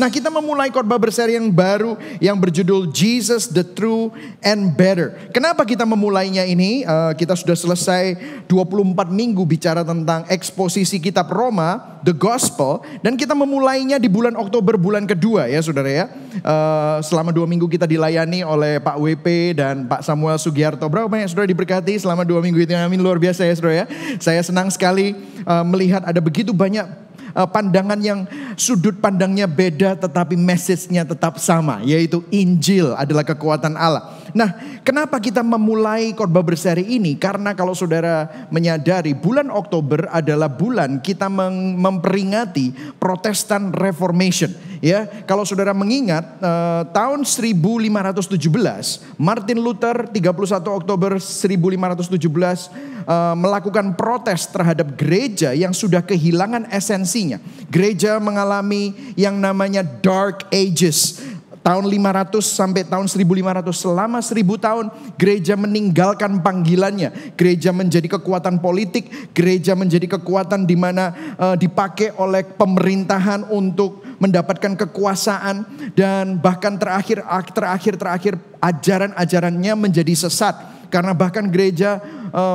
Nah, kita memulai khotbah berseri yang baru yang berjudul Jesus the True and Better. Kenapa kita memulainya ini? Kita sudah selesai 24 minggu bicara tentang eksposisi kitab Roma, The Gospel. Dan kita memulainya di bulan Oktober, bulan kedua ya saudara ya. Selama 2 minggu kita dilayani oleh Pak WP dan Pak Samuel Sugiarto. Berapa banyak saudara diberkati selama 2 minggu itu? Amin, luar biasa ya saudara ya. Saya senang sekali melihat ada begitu banyak pandangan yang sudut pandangnya beda tetapi message-nya tetap sama, yaitu Injil adalah kekuatan Allah. Nah, kenapa kita memulai khotbah berseri ini? Karena kalau saudara menyadari bulan Oktober adalah bulan kita memperingati Protestant Reformation. Ya, kalau saudara mengingat tahun 1517 Martin Luther 31 Oktober 1517 melakukan protes terhadap gereja yang sudah kehilangan esensinya. Gereja mengalami yang namanya Dark Ages. Tahun 500 sampai tahun 1500, selama 1000 tahun gereja meninggalkan panggilannya. Gereja menjadi kekuatan politik, gereja menjadi kekuatan di mana dipakai oleh pemerintahan untuk mendapatkan kekuasaan, dan bahkan terakhir ajaran-ajarannya menjadi sesat. Karena bahkan gereja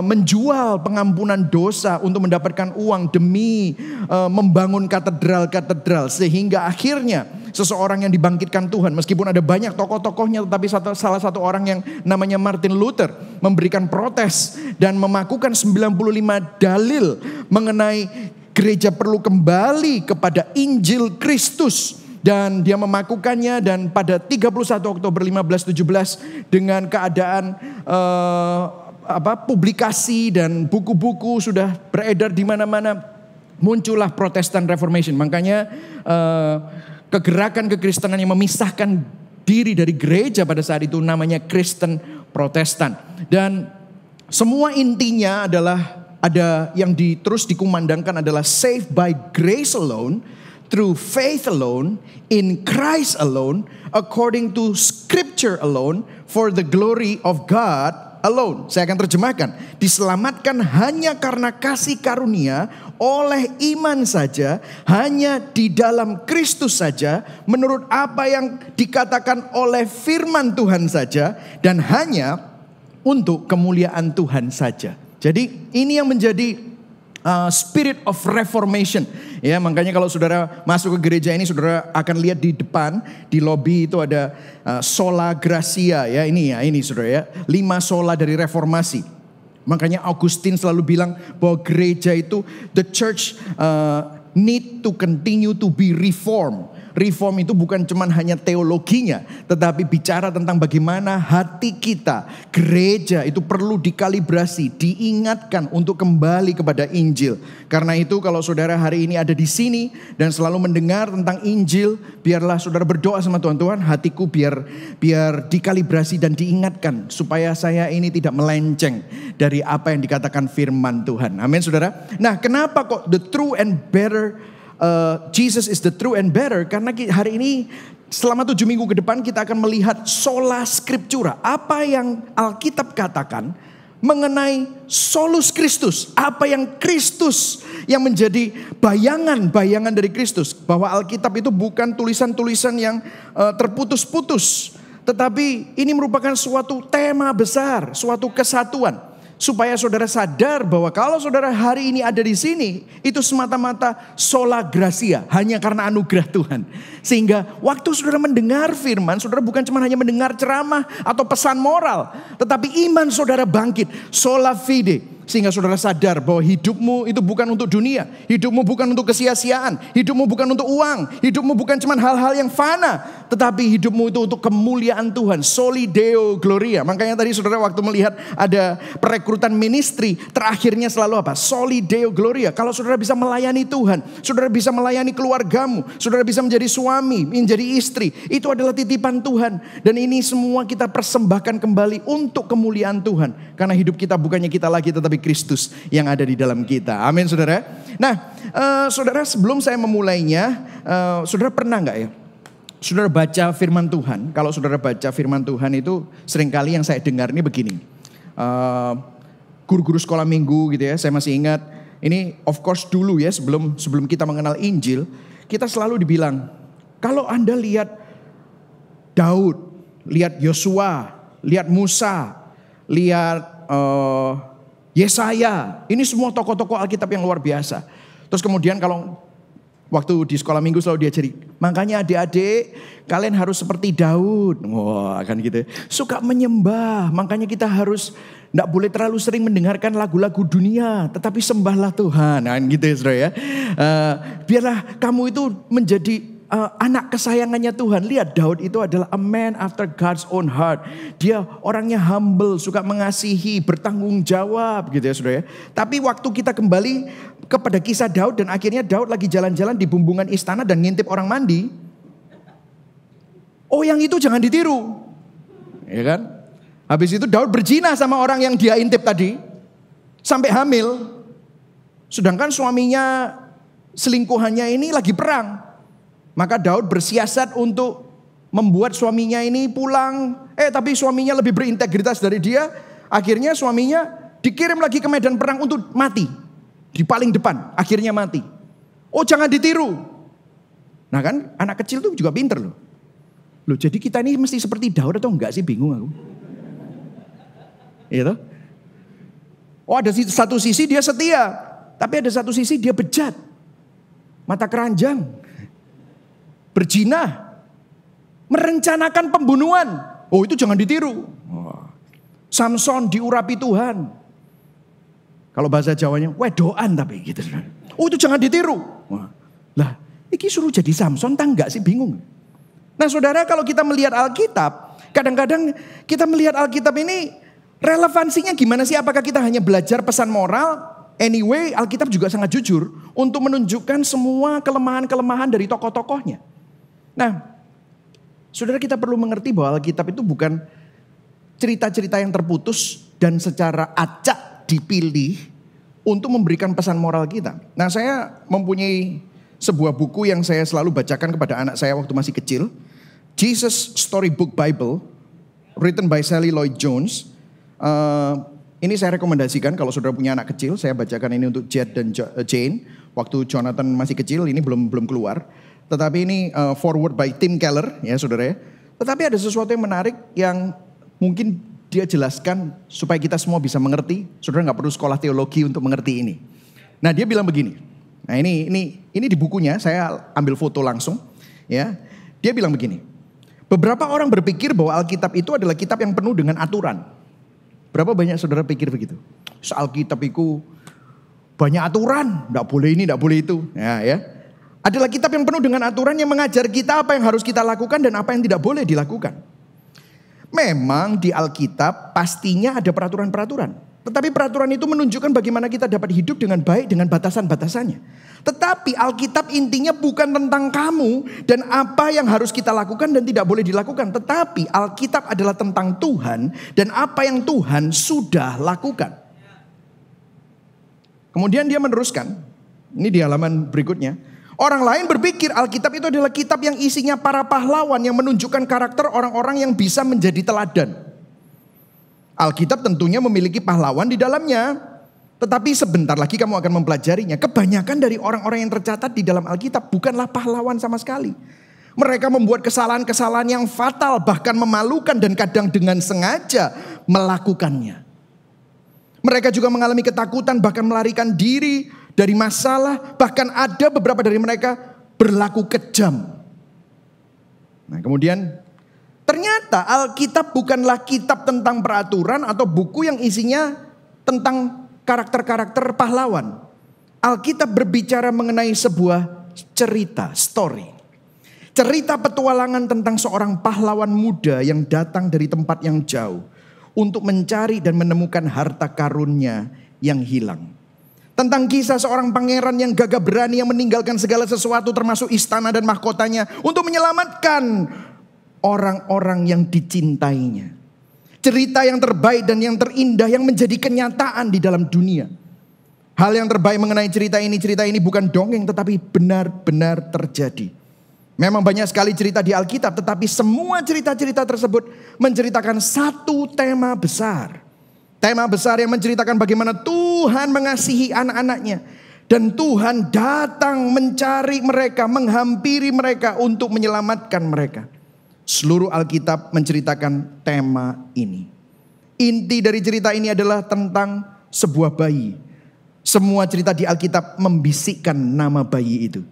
menjual pengampunan dosa untuk mendapatkan uang demi membangun katedral-katedral. Sehingga akhirnya seseorang yang dibangkitkan Tuhan, meskipun ada banyak tokoh-tokohnya, tetapi salah satu orang yang namanya Martin Luther memberikan protes dan memakukan 95 dalil mengenai gereja perlu kembali kepada Injil Kristus. Dan dia memakukannya, dan pada 31 Oktober 1517 dengan keadaan publikasi dan buku-buku sudah beredar di mana-mana, muncullah Protestant Reformation. Makanya kegerakan kekristenan yang memisahkan diri dari gereja pada saat itu namanya Kristen Protestan. Dan semua intinya adalah ada yang terus dikumandangkan adalah saved by grace alone, through faith alone, in Christ alone, according to Scripture alone, for the glory of God alone. Saya akan terjemahkan. Diselamatkan hanya karena kasih karunia, oleh iman saja, hanya di dalam Kristus saja, menurut apa yang dikatakan oleh firman Tuhan saja, dan hanya untuk kemuliaan Tuhan saja. Jadi ini yang menjadi spirit of reformation. Ya, makanya kalau saudara masuk ke gereja ini, saudara akan lihat di depan, di lobi itu ada sola gratia ya. Ini saudara ya, 5 sola dari reformasi. Makanya Augustine selalu bilang bahwa gereja itu, the church need to continue to be reformed. Reform itu bukan cuma hanya teologinya, tetapi bicara tentang bagaimana hati kita, gereja itu perlu dikalibrasi, diingatkan untuk kembali kepada Injil. Karena itu kalau saudara hari ini ada di sini dan selalu mendengar tentang Injil, biarlah saudara berdoa sama Tuhan, Tuhan hatiku biar dikalibrasi dan diingatkan supaya saya ini tidak melenceng dari apa yang dikatakan firman Tuhan. Amin saudara. Nah, kenapa kok the true and better, Jesus is the true and better? Karena hari ini selama 7 minggu ke depan kita akan melihat sola scriptura. Apa yang Alkitab katakan mengenai solus Kristus. Apa yang Kristus yang menjadi bayangan dari Kristus. Bahwa Alkitab itu bukan tulisan-tulisan yang terputus-putus. Tetapi ini merupakan suatu tema besar, suatu kesatuan. Supaya saudara sadar bahwa kalau saudara hari ini ada di sini, itu semata-mata sola gratia, hanya karena anugerah Tuhan. Sehingga waktu saudara mendengar firman, saudara bukan cuma hanya mendengar ceramah atau pesan moral, tetapi iman saudara bangkit, sola fide. Sehingga saudara sadar bahwa hidupmu itu bukan untuk dunia. Hidupmu bukan untuk kesia-siaan. Hidupmu bukan untuk uang. Hidupmu bukan cuma hal-hal yang fana. Tetapi hidupmu itu untuk kemuliaan Tuhan. Soli Deo Gloria. Makanya tadi saudara waktu melihat ada perekrutan ministry, terakhirnya selalu apa? Soli Deo Gloria. Kalau saudara bisa melayani Tuhan, saudara bisa melayani keluargamu, saudara bisa menjadi suami, menjadi istri, itu adalah titipan Tuhan. Dan ini semua kita persembahkan kembali untuk kemuliaan Tuhan. Karena hidup kita bukannya kita lagi, tetapi Kristus yang ada di dalam kita. Amin saudara. Nah saudara, sebelum saya memulainya, saudara pernah gak ya saudara baca firman Tuhan? Kalau saudara baca firman Tuhan itu seringkali yang saya dengar ini begini. Guru-guru sekolah minggu gitu ya, saya masih ingat. Ini of course dulu ya, sebelum kita mengenal Injil, kita selalu dibilang Kalau Anda lihat Daud, lihat Yosua, lihat Musa, lihat Yesaya, ini semua tokoh-tokoh Alkitab yang luar biasa. Terus kemudian kalau waktu di sekolah minggu selalu diajari, makanya adik-adik kalian harus seperti Daud. Wah, kan gitu. Suka menyembah, makanya kita harus tidak boleh terlalu sering mendengarkan lagu-lagu dunia, tetapi sembahlah Tuhan. Nah, gitu ya saudara ya. Biarlah kamu itu menjadi anak kesayangannya Tuhan. Lihat Daud itu adalah a man after God's own heart. Dia orangnya humble, suka mengasihi, bertanggung jawab gitu ya saudara ya. Tapi waktu kita kembali kepada kisah Daud dan akhirnya Daud lagi jalan-jalan di bumbungan istana dan ngintip orang mandi. Oh, yang itu jangan ditiru. Ya kan? Habis itu Daud berzina sama orang yang dia intip tadi. Sampai hamil. Sedangkan suaminya, selingkuhannya ini lagi perang. Maka Daud bersiasat untuk membuat suaminya ini pulang. Tapi suaminya lebih berintegritas dari dia. Akhirnya suaminya dikirim lagi ke medan perang untuk mati. Di paling depan, akhirnya mati. Oh, jangan ditiru. Nah kan, anak kecil tuh juga pinter loh. Loh, jadi kita ini mesti seperti Daud atau enggak sih, bingung aku. Iya toh? Oh, ada satu sisi dia setia, tapi ada satu sisi dia bejat. Mata keranjang. Berzina. Merencanakan pembunuhan. Oh, itu jangan ditiru. Samson diurapi Tuhan. Kalau bahasa Jawanya, wedoan tapi gitu. Oh, itu jangan ditiru. Lah, ini suruh jadi Samson tak enggak sih, bingung. Nah saudara, kalau kita melihat Alkitab, kadang-kadang kita melihat Alkitab ini relevansinya gimana sih? Apakah kita hanya belajar pesan moral? Anyway, Alkitab juga sangat jujur untuk menunjukkan semua kelemahan-kelemahan dari tokoh-tokohnya. Nah, saudara, kita perlu mengerti bahwa Alkitab itu bukan cerita-cerita yang terputus dan secara acak dipilih untuk memberikan pesan moral kita. Nah, saya mempunyai sebuah buku yang saya selalu bacakan kepada anak saya waktu masih kecil. Jesus Storybook Bible, written by Sally Lloyd Jones. Ini saya rekomendasikan kalau saudara punya anak kecil. Saya bacakan ini untuk Jed dan Jane. Waktu Jonathan masih kecil, ini belum keluar. Tetapi ini forward by Tim Keller, ya saudara ya. Tetapi ada sesuatu yang menarik yang mungkin dia jelaskan supaya kita semua bisa mengerti. Saudara nggak perlu sekolah teologi untuk mengerti ini. Nah, dia bilang begini. Nah, ini di bukunya, saya ambil foto langsung. Ya, dia bilang begini. Beberapa orang berpikir bahwa Alkitab itu adalah kitab yang penuh dengan aturan. Berapa banyak saudara pikir begitu? Alkitab itu banyak aturan, tidak boleh ini, tidak boleh itu. Ya. Adalah kitab yang penuh dengan aturan yang mengajar kita apa yang harus kita lakukan dan apa yang tidak boleh dilakukan. Memang di Alkitab pastinya ada peraturan-peraturan. Tetapi peraturan itu menunjukkan bagaimana kita dapat hidup dengan baik dengan batasan-batasannya. Tetapi Alkitab intinya bukan tentang kamu dan apa yang harus kita lakukan dan tidak boleh dilakukan. Tetapi Alkitab adalah tentang Tuhan dan apa yang Tuhan sudah lakukan. Kemudian dia meneruskan, ini di halaman berikutnya. Orang lain berpikir Alkitab itu adalah kitab yang isinya para pahlawan yang menunjukkan karakter orang-orang yang bisa menjadi teladan. Alkitab tentunya memiliki pahlawan di dalamnya. Tetapi sebentar lagi kamu akan mempelajarinya. Kebanyakan dari orang-orang yang tercatat di dalam Alkitab bukanlah pahlawan sama sekali. Mereka membuat kesalahan-kesalahan yang fatal, bahkan memalukan dan kadang dengan sengaja melakukannya. Mereka juga mengalami ketakutan, bahkan melarikan diri dari masalah. Bahkan ada beberapa dari mereka berlaku kejam. Nah, kemudian ternyata Alkitab bukanlah kitab tentang peraturan atau buku yang isinya tentang karakter-karakter pahlawan. Alkitab berbicara mengenai sebuah cerita, story. Cerita petualangan tentang seorang pahlawan muda yang datang dari tempat yang jauh untuk mencari dan menemukan harta karunnya yang hilang. Tentang kisah seorang pangeran yang gagah berani yang meninggalkan segala sesuatu termasuk istana dan mahkotanya untuk menyelamatkan orang-orang yang dicintainya. Cerita yang terbaik dan yang terindah yang menjadi kenyataan di dalam dunia. Hal yang terbaik mengenai cerita ini bukan dongeng tetapi benar-benar terjadi. Memang banyak sekali cerita di Alkitab, tetapi semua cerita-cerita tersebut menceritakan satu tema besar. Tema besar yang menceritakan bagaimana Tuhan mengasihi anak-anaknya. Dan Tuhan datang mencari mereka, menghampiri mereka untuk menyelamatkan mereka. Seluruh Alkitab menceritakan tema ini. Inti dari cerita ini adalah tentang sebuah bayi. Semua cerita di Alkitab membisikkan nama bayi itu.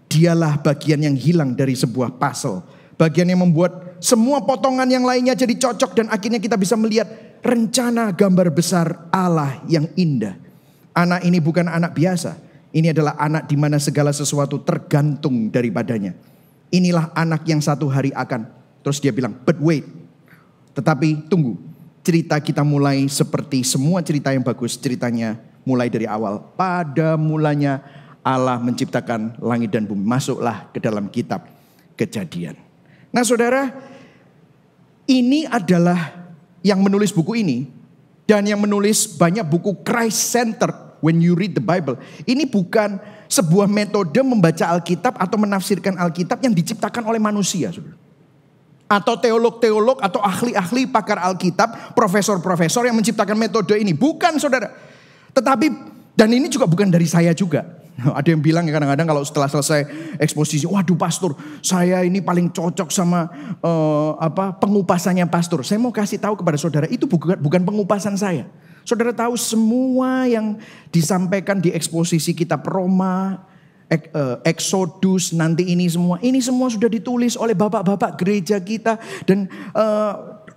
Dialah bagian yang hilang dari sebuah puzzle. Bagian yang membuat semua potongan yang lainnya jadi cocok. Dan akhirnya kita bisa melihat rencana gambar besar Allah yang indah. Anak ini bukan anak biasa. Ini adalah anak di mana segala sesuatu tergantung daripadanya. Inilah anak yang satu hari akan. Terus dia bilang, but wait. Tetapi tunggu. Cerita kita mulai seperti semua cerita yang bagus. Ceritanya mulai dari awal. Pada mulanya Allah menciptakan langit dan bumi. Masuklah ke dalam kitab Kejadian. Nah saudara, ini adalah yang menulis buku ini. Dan yang menulis banyak buku Christ Center. When you read the Bible. Ini bukan sebuah metode membaca Alkitab atau menafsirkan Alkitab yang diciptakan oleh manusia. Saudara. Atau teolog-teolog atau ahli-ahli pakar Alkitab. Profesor-profesor yang menciptakan metode ini. Bukan saudara. Tetapi, dan ini juga bukan dari saya juga. Ada yang bilang kadang-kadang kalau setelah selesai eksposisi, waduh pastor, saya ini paling cocok sama pengupasannya pastor. Saya mau kasih tahu kepada saudara, itu bukan pengupasan saya. Saudara tahu semua yang disampaikan di eksposisi kitab Roma, Exodus, nanti ini semua sudah ditulis oleh bapak-bapak gereja kita. Dan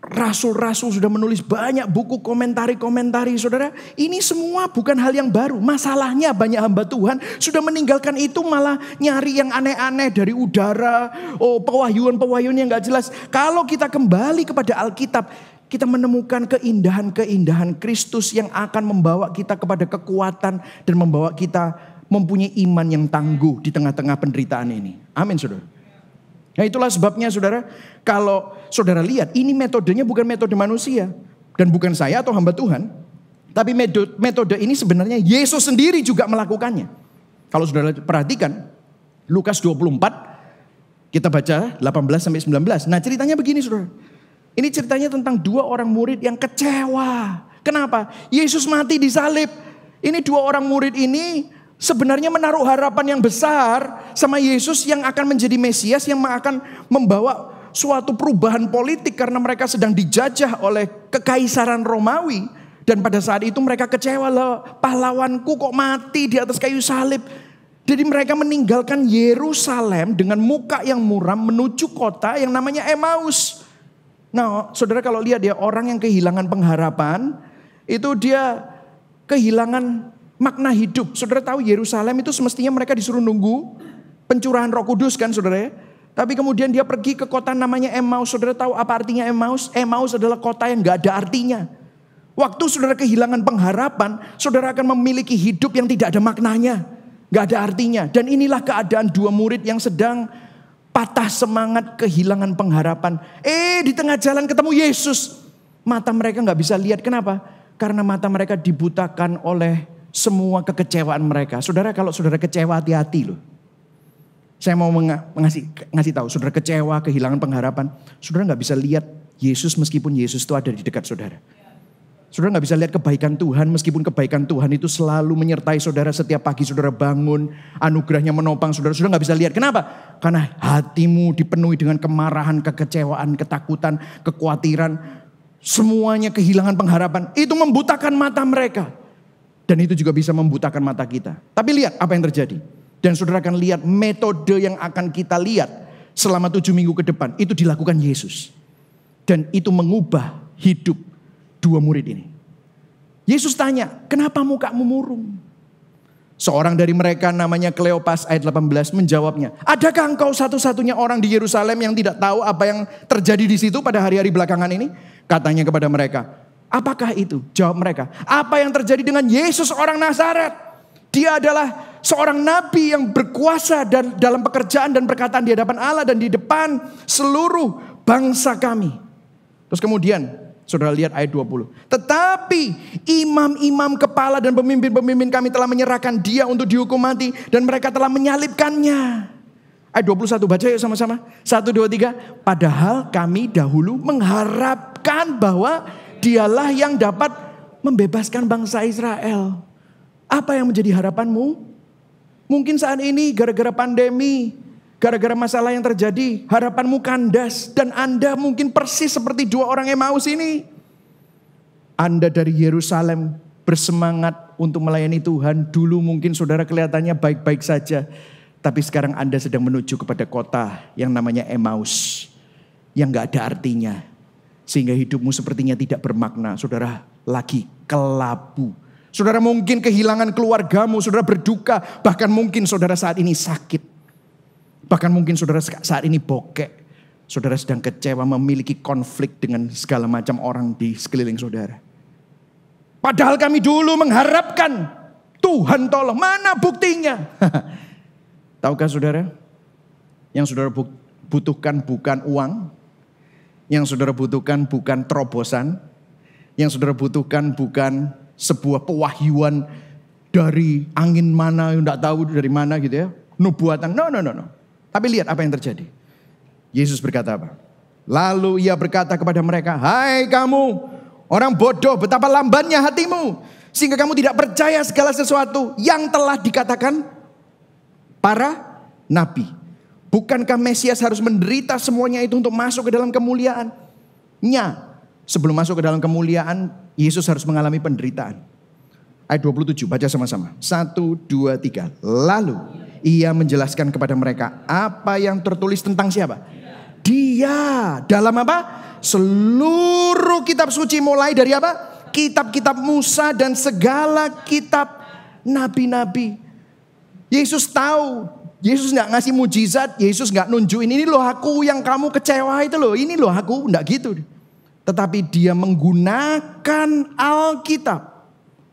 rasul-rasul sudah menulis banyak buku komentari-komentari. Saudara, ini semua bukan hal yang baru. Masalahnya banyak hamba Tuhan sudah meninggalkan itu, malah nyari yang aneh-aneh dari udara. Pewahyuan-pewahyuan yang gak jelas. Kalau kita kembali kepada Alkitab, kita menemukan keindahan-keindahan Kristus yang akan membawa kita kepada kekuatan dan membawa kita mempunyai iman yang tangguh di tengah-tengah penderitaan ini. Amin saudara. Nah itulah sebabnya saudara, kalau saudara lihat ini metodenya bukan metode manusia. Dan bukan saya atau hamba Tuhan. Tapi metode ini sebenarnya Yesus sendiri juga melakukannya. Kalau saudara perhatikan Lukas 24, kita baca 18-19. Nah ceritanya begini saudara. Ini ceritanya tentang dua orang murid yang kecewa. Kenapa? Yesus mati disalib. Ini dua orang murid ini sebenarnya menaruh harapan yang besar sama Yesus yang akan menjadi Mesias, yang akan membawa suatu perubahan politik karena mereka sedang dijajah oleh kekaisaran Romawi. Dan pada saat itu mereka kecewa, loh, pahlawanku kok mati di atas kayu salib. Jadi mereka meninggalkan Yerusalem dengan muka yang muram menuju kota yang namanya Emmaus. Nah saudara kalau lihat ya, orang yang kehilangan pengharapan itu dia kehilangan makna hidup. Saudara tahu Yerusalem itu semestinya mereka disuruh nunggu pencurahan Roh Kudus kan saudara ya. Tapi kemudian dia pergi ke kota namanya Emmaus. Saudara tahu apa artinya Emmaus? Emmaus adalah kota yang gak ada artinya. Waktu saudara kehilangan pengharapan, saudara akan memiliki hidup yang tidak ada maknanya. Gak ada artinya. Dan inilah keadaan dua murid yang sedang patah semangat, kehilangan pengharapan. Di tengah jalan ketemu Yesus. Mata mereka gak bisa lihat. Kenapa? Karena mata mereka dibutakan oleh semua kekecewaan mereka. Saudara kalau saudara kecewa hati-hati loh. Saya mau ngasih tahu. Saudara kecewa, kehilangan pengharapan. Saudara gak bisa lihat Yesus meskipun Yesus itu ada di dekat saudara. Saudara gak bisa lihat kebaikan Tuhan meskipun kebaikan Tuhan itu selalu menyertai saudara setiap pagi saudara bangun. Anugerahnya menopang saudara. Saudara gak bisa lihat. Kenapa? Karena hatimu dipenuhi dengan kemarahan, kekecewaan, ketakutan, kekhawatiran. Semuanya kehilangan pengharapan. Itu membutakan mata mereka. Dan itu juga bisa membutakan mata kita. Tapi lihat apa yang terjadi. Dan saudara akan lihat metode yang akan kita lihat selama 7 minggu ke depan. Itu dilakukan Yesus. Dan itu mengubah hidup dua murid ini. Yesus tanya, kenapa mukamu murung? Seorang dari mereka namanya Kleopas ayat 18 menjawabnya, adakah engkau satu-satunya orang di Yerusalem yang tidak tahu apa yang terjadi di situ pada hari-hari belakangan ini? Katanya kepada mereka, apakah itu? Jawab mereka, apa yang terjadi dengan Yesus orang Nazaret? Dia adalah seorang nabi yang berkuasa dan dalam pekerjaan dan perkataan di hadapan Allah dan di depan seluruh bangsa kami. Terus kemudian saudara lihat ayat 20. Tetapi imam-imam kepala dan pemimpin-pemimpin kami telah menyerahkan dia untuk dihukum mati. Dan mereka telah menyalibkannya. Ayat 21 baca yuk sama-sama. 1, 2, 3. Padahal kami dahulu mengharapkan bahwa dialah yang dapat membebaskan bangsa Israel. Apa yang menjadi harapanmu? Mungkin saat ini gara-gara pandemi, gara-gara masalah yang terjadi, harapanmu kandas. Dan Anda mungkin persis seperti dua orang Emmaus ini. Anda dari Yerusalem bersemangat untuk melayani Tuhan. Dulu mungkin saudara kelihatannya baik-baik saja. Tapi sekarang Anda sedang menuju kepada kota yang namanya Emmaus. Yang gak ada artinya. Sehingga hidupmu sepertinya tidak bermakna. Saudara lagi kelabu. Saudara mungkin kehilangan keluargamu, saudara berduka. Bahkan mungkin saudara saat ini sakit. Bahkan mungkin saudara saat ini bokek. Saudara sedang kecewa, memiliki konflik dengan segala macam orang di sekeliling saudara. Padahal kami dulu mengharapkan Tuhan tolong. Mana buktinya? Tahukah saudara? Yang saudara butuhkan bukan uang. Yang saudara butuhkan bukan terobosan. Yang saudara butuhkan bukan sebuah pewahyuan dari angin mana, tidak tahu dari mana gitu ya. Nubuatan, no. Tapi lihat apa yang terjadi. Yesus berkata apa? Lalu ia berkata kepada mereka, hai kamu orang bodoh, betapa lambannya hatimu. Sehingga kamu tidak percaya segala sesuatu yang telah dikatakan para nabi. Bukankah Mesias harus menderita semuanya itu untuk masuk ke dalam kemuliaannya? Sebelum masuk ke dalam kemuliaan, Yesus harus mengalami penderitaan. Ayat 27, baca sama-sama. 1, 2, 3. Lalu ia menjelaskan kepada mereka apa yang tertulis tentang siapa? Dia. Dalam apa? Seluruh kitab suci, mulai dari apa? Kitab-kitab Musa dan segala kitab nabi-nabi. Yesus tahu. Yesus gak ngasih mujizat. Yesus gak nunjukin, ini loh aku yang kamu kecewa itu loh. Ini loh aku, gak gitu. Tetapi dia menggunakan Alkitab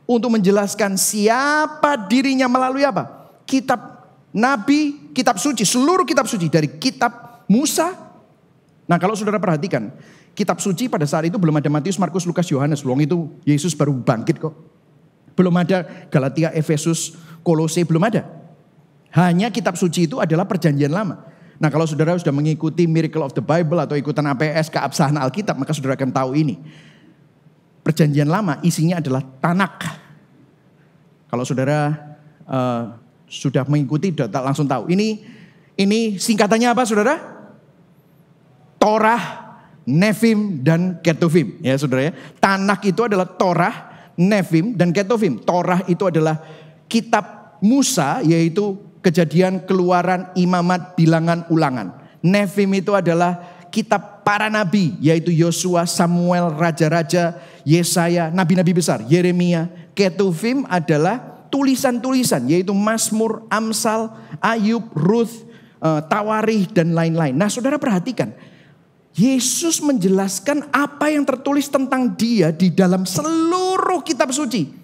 untuk menjelaskan siapa dirinya melalui apa? Kitab Nabi, kitab suci, seluruh kitab suci dari kitab Musa. Nah kalau saudara perhatikan, kitab suci pada saat itu belum ada Matius, Markus, Lukas, Yohanes. Luang itu Yesus baru bangkit kok. Belum ada Galatia, Efesus, Kolose, belum ada. Hanya kitab suci itu adalah perjanjian lama. Nah kalau saudara sudah mengikuti Miracle of the Bible atau ikutan APS keabsahan Alkitab, maka saudara akan tahu ini. Perjanjian lama isinya adalah Tanak. Kalau saudara sudah mengikuti, sudah langsung tahu. Ini singkatannya apa saudara? Torah, Nefim, dan Ketuvim. Ya saudara ya. Tanak itu adalah Torah, Nefim, dan Ketuvim. Torah itu adalah kitab Musa, yaitu Kejadian, Keluaran, Imamat, Bilangan, Ulangan. Nefim itu adalah kitab para nabi, yaitu Yosua, Samuel, Raja-Raja, Yesaya, nabi-nabi besar, Yeremia. Ketuvim adalah tulisan-tulisan, yaitu Mazmur, Amsal, Ayub, Ruth, Tawarikh, dan lain-lain. Nah saudara perhatikan, Yesus menjelaskan apa yang tertulis tentang dia di dalam seluruh kitab suci.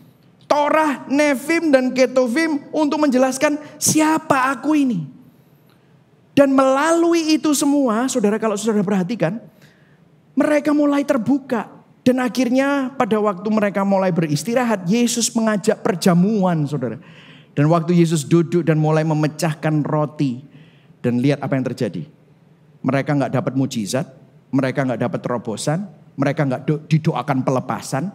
Torah, Nefim, dan Ketuvim untuk menjelaskan siapa aku ini. Dan melalui itu semua, saudara kalau saudara perhatikan, mereka mulai terbuka. Dan akhirnya pada waktu mereka mulai beristirahat, Yesus mengajak perjamuan saudara. Dan waktu Yesus duduk dan mulai memecahkan roti. Dan lihat apa yang terjadi. Mereka gak dapat mujizat, mereka gak dapat terobosan, mereka gak didoakan pelepasan.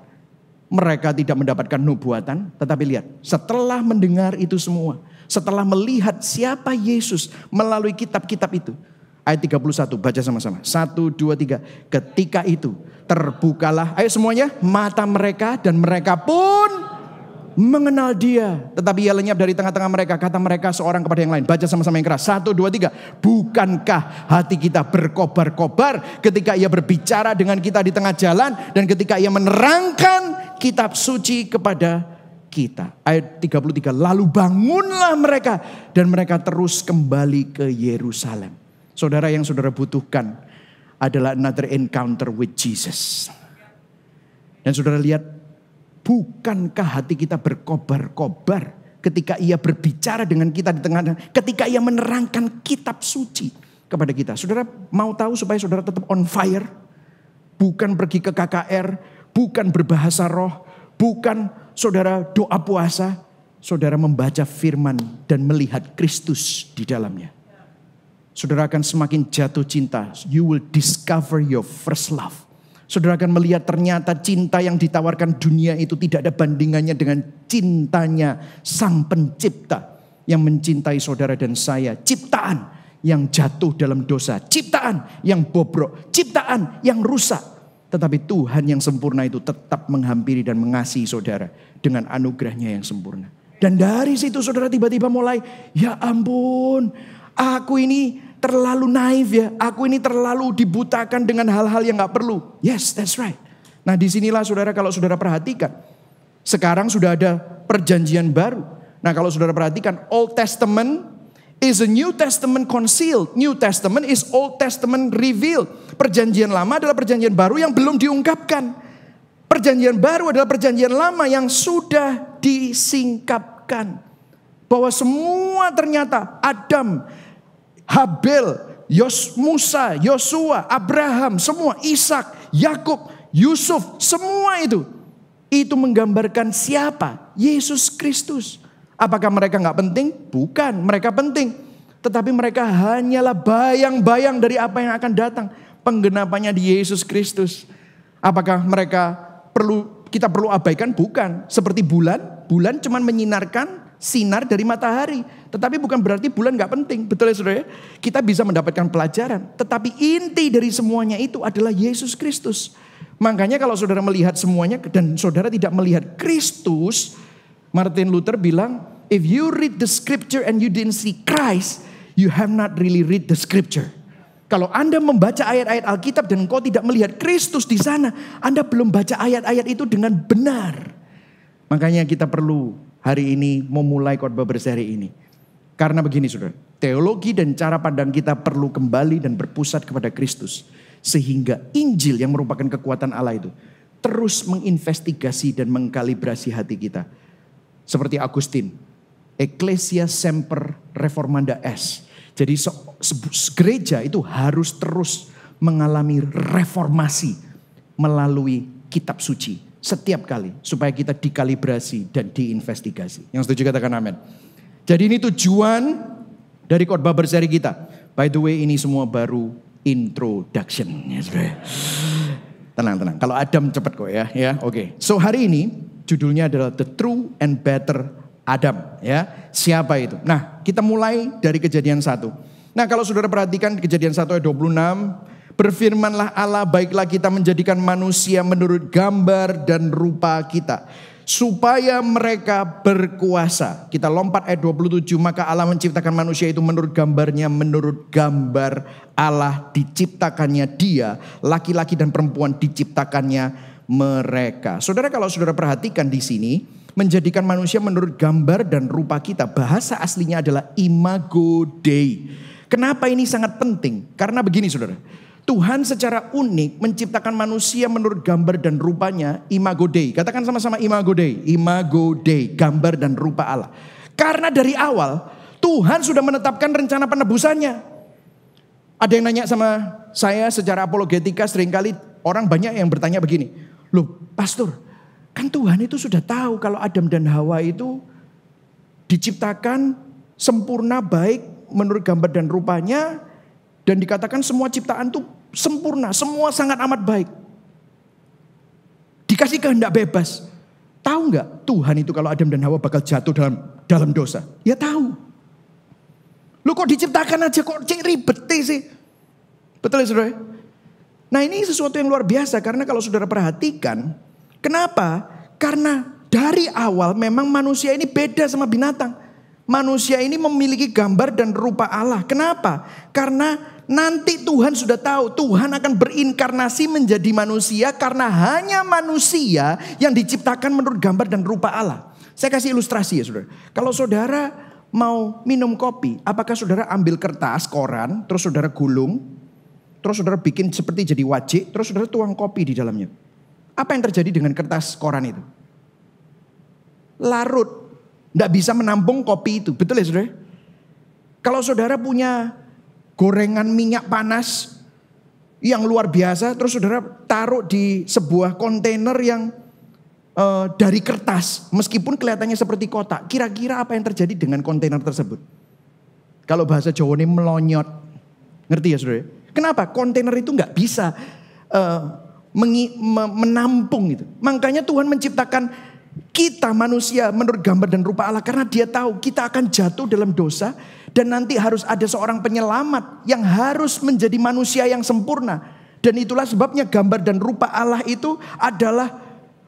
Mereka tidak mendapatkan nubuatan, tetapi lihat, setelah mendengar itu semua, setelah melihat siapa Yesus melalui kitab-kitab itu. Ayat 31, baca sama-sama. 1, 2, 3. Ketika itu terbukalah, ayo semuanya, mata mereka dan mereka pun mengenal dia. Tetapi ia lenyap dari tengah-tengah mereka. Kata mereka seorang kepada yang lain. Baca sama-sama yang keras. 1, 2, 3. Bukankah hati kita berkobar-kobar ketika ia berbicara dengan kita di tengah jalan. Dan ketika ia menerangkan kitab suci kepada kita. Ayat 33. Lalu bangunlah mereka. Dan mereka terus kembali ke Yerusalem. Saudara, yang saudara butuhkan adalah another encounter with Jesus. Dan saudara lihat, bukankah hati kita berkobar-kobar ketika ia berbicara dengan kita di tengah, ketika ia menerangkan kitab suci kepada kita. Saudara mau tahu supaya saudara tetap on fire? Bukan pergi ke KKR, bukan berbahasa roh, bukan saudara doa puasa. Saudara membaca firman dan melihat Kristus di dalamnya. Saudara akan semakin jatuh cinta. You will discover your first love. Saudara akan melihat ternyata cinta yang ditawarkan dunia itu tidak ada bandingannya dengan cintanya Sang Pencipta. yang mencintai saudara dan saya. Ciptaan yang jatuh dalam dosa. Ciptaan yang bobrok. Ciptaan yang rusak. Tetapi Tuhan yang sempurna itu tetap menghampiri dan mengasihi saudara dengan anugerahnya yang sempurna. Dan dari situ saudara tiba-tiba mulai, ya ampun, aku ini terlalu naif ya. Aku ini terlalu dibutakan dengan hal-hal yang gak perlu. Yes, that's right. Nah disinilah saudara, kalau saudara perhatikan. Sekarang sudah ada perjanjian baru. Nah kalau saudara perhatikan, Old Testament is a New Testament concealed. New Testament is Old Testament revealed. Perjanjian lama adalah perjanjian baru yang belum diungkapkan. Perjanjian baru adalah perjanjian lama yang sudah disingkapkan. Bahwa semua ternyata Adam, Habel, Musa, Yosua, Abraham, semua, Ishak, Yakub, Yusuf, semua itu menggambarkan siapa? Yesus Kristus. Apakah mereka gak penting? Bukan, mereka penting. Tetapi mereka hanyalah bayang-bayang dari apa yang akan datang. Penggenapannya di Yesus Kristus. Apakah kita perlu abaikan? Bukan. Seperti bulan cuma menyinarkan sinar dari matahari. Tetapi bukan berarti bulan gak penting. Betul ya saudara? Kita bisa mendapatkan pelajaran. Tetapi inti dari semuanya itu adalah Yesus Kristus. Makanya kalau saudara melihat semuanya dan saudara tidak melihat Kristus, Martin Luther bilang, if you read the scripture and you didn't see Christ, you have not really read the scripture. Kalau Anda membaca ayat-ayat Alkitab dan engkau tidak melihat Kristus di sana, Anda belum baca ayat-ayat itu dengan benar. Makanya kita perlu hari ini memulai khotbah berseri ini. Karena begini saudara, teologi dan cara pandang kita perlu kembali dan berpusat kepada Kristus. Sehingga Injil yang merupakan kekuatan Allah itu terus menginvestigasi dan mengkalibrasi hati kita. Seperti Agustin, Ecclesia Semper Reformanda Est. Jadi gereja itu harus terus mengalami reformasi melalui kitab suci setiap kali. Supaya kita dikalibrasi dan diinvestigasi. Yang setuju katakan amin. Jadi ini tujuan dari khotbah berseri kita. By the way ini semua baru introduction. Tenang. Kalau Adam cepat kok ya. Oke. So hari ini judulnya adalah The True and Better Adam. Ya. Siapa itu? Nah kita mulai dari Kejadian 1. Nah kalau saudara perhatikan Kejadian 1 ayat 26. Berfirmanlah Allah, baiklah kita menjadikan manusia menurut gambar dan rupa kita. Supaya mereka berkuasa. Kita lompat ayat 27. Maka Allah menciptakan manusia itu menurut gambarnya. Menurut gambar Allah diciptakannya dia. Laki-laki dan perempuan diciptakannya mereka. Saudara kalau saudara perhatikan di sini. Menjadikan manusia menurut gambar dan rupa kita. Bahasa aslinya adalah imago Dei. Kenapa ini sangat penting? Karena begini saudara. Tuhan secara unik menciptakan manusia menurut gambar dan rupanya, imago Dei. Katakan sama-sama imago Dei. Imago Dei, gambar dan rupa Allah. Karena dari awal Tuhan sudah menetapkan rencana penebusannya. Ada yang nanya sama saya secara apologetika, seringkali orang banyak yang bertanya begini. Loh pastor, kan Tuhan itu sudah tahu kalau Adam dan Hawa itu diciptakan sempurna baik menurut gambar dan rupanya. Dan dikatakan semua ciptaan itu sempurna, semua sangat amat baik. Dikasih kehendak bebas. Tahu nggak Tuhan itu kalau Adam dan Hawa bakal jatuh dalam dosa? Ya tahu. Lu kok diciptakan aja kok ribet sih? Betul ya saudara? Nah ini sesuatu yang luar biasa karena kalau saudara perhatikan, kenapa? Karena dari awal memang manusia ini beda sama binatang. Manusia ini memiliki gambar dan rupa Allah. Kenapa? Karena nanti Tuhan sudah tahu Tuhan akan berinkarnasi menjadi manusia karena hanya manusia yang diciptakan menurut gambar dan rupa Allah. Saya kasih ilustrasi ya saudara. Kalau saudara mau minum kopi, apakah saudara ambil kertas, koran, terus saudara gulung, terus saudara bikin seperti jadi wajik, terus saudara tuang kopi di dalamnya. Apa yang terjadi dengan kertas koran itu? Larut. Tidak bisa menampung kopi itu. Betul ya saudara? Kalau saudara punya gorengan minyak panas yang luar biasa. Terus saudara taruh di sebuah kontainer yang dari kertas. Meskipun kelihatannya seperti kotak. Kira-kira apa yang terjadi dengan kontainer tersebut? Kalau bahasa Jawa ini melonyot. Ngerti ya saudara? Kenapa? Kontainer itu nggak bisa menampung itu. Makanya Tuhan menciptakan Kita manusia menurut gambar dan rupa Allah karena dia tahu kita akan jatuh dalam dosa. Dan nanti harus ada seorang penyelamat yang harus menjadi manusia yang sempurna. Dan itulah sebabnya gambar dan rupa Allah itu adalah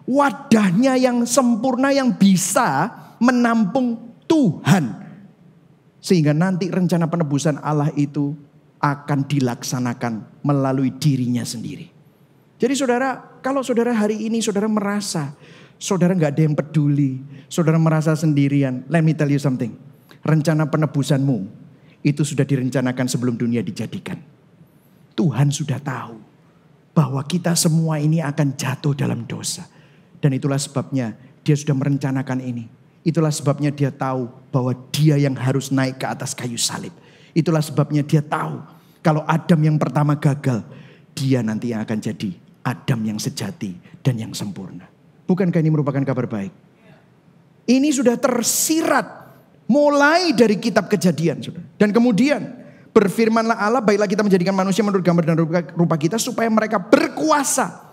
wadahnya yang sempurna yang bisa menampung Tuhan. Sehingga nanti rencana penebusan Allah itu akan dilaksanakan melalui dirinya sendiri. Jadi saudara, kalau saudara hari ini saudara merasa saudara gak ada yang peduli, saudara merasa sendirian, let me tell you something. Rencana penebusanmu itu sudah direncanakan sebelum dunia dijadikan. Tuhan sudah tahu bahwa kita semua ini akan jatuh dalam dosa. Dan itulah sebabnya dia sudah merencanakan ini. Itulah sebabnya dia tahu bahwa dia yang harus naik ke atas kayu salib. Itulah sebabnya dia tahu kalau Adam yang pertama gagal, dia nanti yang akan jadi Adam yang sejati dan yang sempurna. Bukankah ini merupakan kabar baik? Ini sudah tersirat mulai dari kitab Kejadian. Dan kemudian berfirmanlah Allah, baiklah kita menjadikan manusia menurut gambar dan rupa kita supaya mereka berkuasa.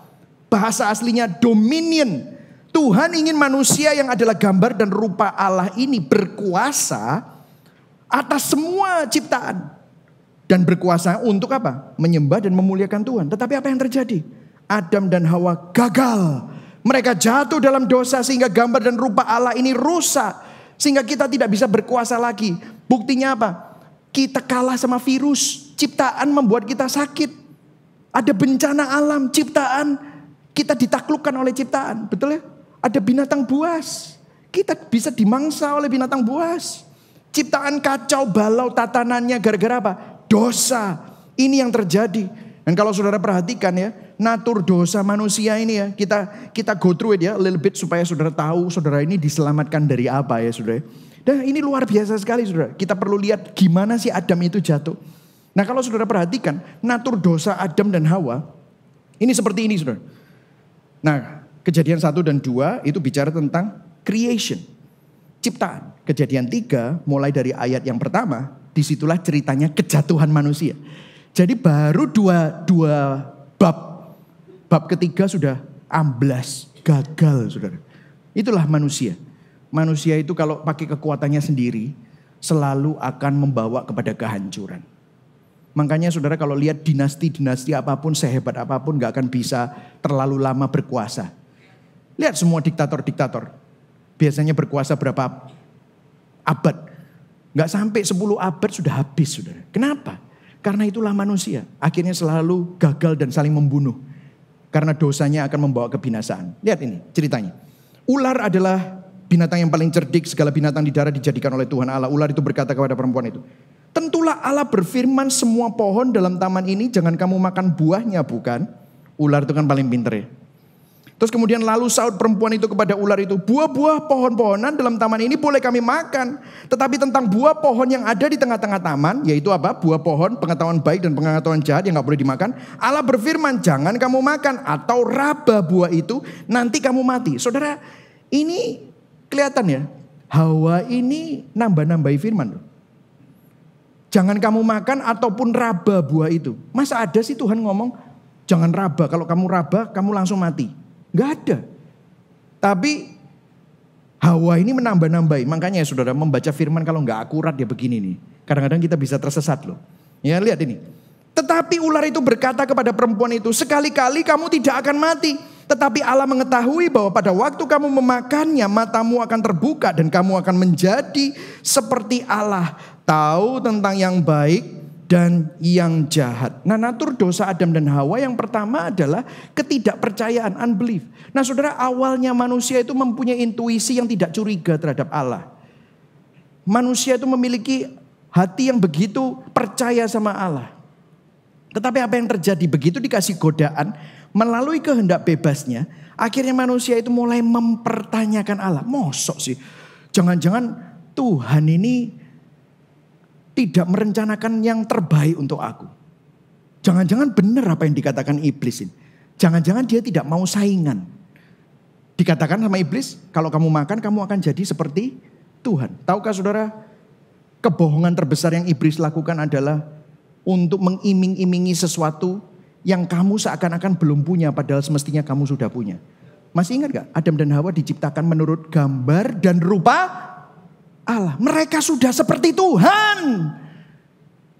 Bahasa aslinya dominion. Tuhan ingin manusia yang adalah gambar dan rupa Allah ini berkuasa atas semua ciptaan. Dan berkuasa untuk apa? Menyembah dan memuliakan Tuhan. Tetapi apa yang terjadi? Adam dan Hawa gagal. Mereka jatuh dalam dosa sehingga gambar dan rupa Allah ini rusak. Sehingga kita tidak bisa berkuasa lagi. Buktinya apa? Kita kalah sama virus. Ciptaan membuat kita sakit. Ada bencana alam, ciptaan. Kita ditaklukkan oleh ciptaan. Betul ya? Ada binatang buas. Kita bisa dimangsa oleh binatang buas. Ciptaan kacau balau tatanannya gara-gara apa? Dosa. Ini yang terjadi. Dan kalau saudara perhatikan ya, natur dosa manusia ini ya, kita go through it ya, a little bit supaya saudara tahu saudara ini diselamatkan dari apa ya saudara. Dan ini luar biasa sekali saudara. Kita perlu lihat gimana sih Adam itu jatuh. Nah kalau saudara perhatikan, natur dosa Adam dan Hawa, ini seperti ini saudara. Nah Kejadian 1 dan 2 itu bicara tentang creation, ciptaan. Kejadian 3 mulai dari ayat yang pertama, disitulah ceritanya kejatuhan manusia. Jadi baru dua bab. Bab ketiga sudah amblas, gagal saudara. Itulah manusia. Manusia itu kalau pakai kekuatannya sendiri selalu akan membawa kepada kehancuran. Makanya saudara kalau lihat dinasti-dinasti apapun, sehebat apapun gak akan bisa terlalu lama berkuasa. Lihat semua diktator-diktator. Biasanya berkuasa berapa abad. Gak sampai 10 abad sudah habis saudara. Kenapa? Karena itulah manusia. Akhirnya selalu gagal dan saling membunuh. Karena dosanya akan membawa kebinasaan. Lihat ini ceritanya. Ular adalah binatang yang paling cerdik. Segala binatang di darat dijadikan oleh Tuhan Allah. Ular itu berkata kepada perempuan itu, tentulah Allah berfirman semua pohon dalam taman ini jangan kamu makan buahnya, bukan? Ular itu kan paling pinter ya. Terus kemudian lalu saut perempuan itu kepada ular itu, buah-buah pohon-pohonan dalam taman ini boleh kami makan. Tetapi tentang buah pohon yang ada di tengah-tengah taman, yaitu apa? Buah pohon pengetahuan baik dan pengetahuan jahat yang gak boleh dimakan. Allah berfirman, jangan kamu makan atau raba buah itu, nanti kamu mati. Saudara, ini kelihatan ya, Hawa ini nambah-nambahi firman. Jangan kamu makan ataupun raba buah itu. Masa ada sih Tuhan ngomong, jangan raba, kalau kamu raba kamu langsung mati. Gak ada. Tapi Hawa ini menambah-nambahi. Makanya ya saudara membaca firman kalau gak akurat ya begini nih. Kadang-kadang kita bisa tersesat loh. Ya lihat ini. Tetapi ular itu berkata kepada perempuan itu, sekali-kali kamu tidak akan mati. Tetapi Allah mengetahui bahwa pada waktu kamu memakannya matamu akan terbuka dan kamu akan menjadi seperti Allah. Tahu tentang yang baik dan yang jahat. Nah natur dosa Adam dan Hawa yang pertama adalah ketidakpercayaan, unbelief. Nah saudara, awalnya manusia itu mempunyai intuisi yang tidak curiga terhadap Allah. Manusia itu memiliki hati yang begitu percaya sama Allah. Tetapi apa yang terjadi? Begitu dikasih godaan, melalui kehendak bebasnya, akhirnya manusia itu mulai mempertanyakan Allah. Mosok sih, jangan-jangan Tuhan ini tidak merencanakan yang terbaik untuk aku. Jangan-jangan benar apa yang dikatakan iblis ini. Jangan-jangan dia tidak mau saingan. Dikatakan sama iblis, kalau kamu makan kamu akan jadi seperti Tuhan. Tahukah saudara, kebohongan terbesar yang iblis lakukan adalah untuk mengiming-imingi sesuatu yang kamu seakan-akan belum punya padahal semestinya kamu sudah punya. Masih ingat gak? Adam dan Hawa diciptakan menurut gambar dan rupa Allah. Mereka sudah seperti Tuhan.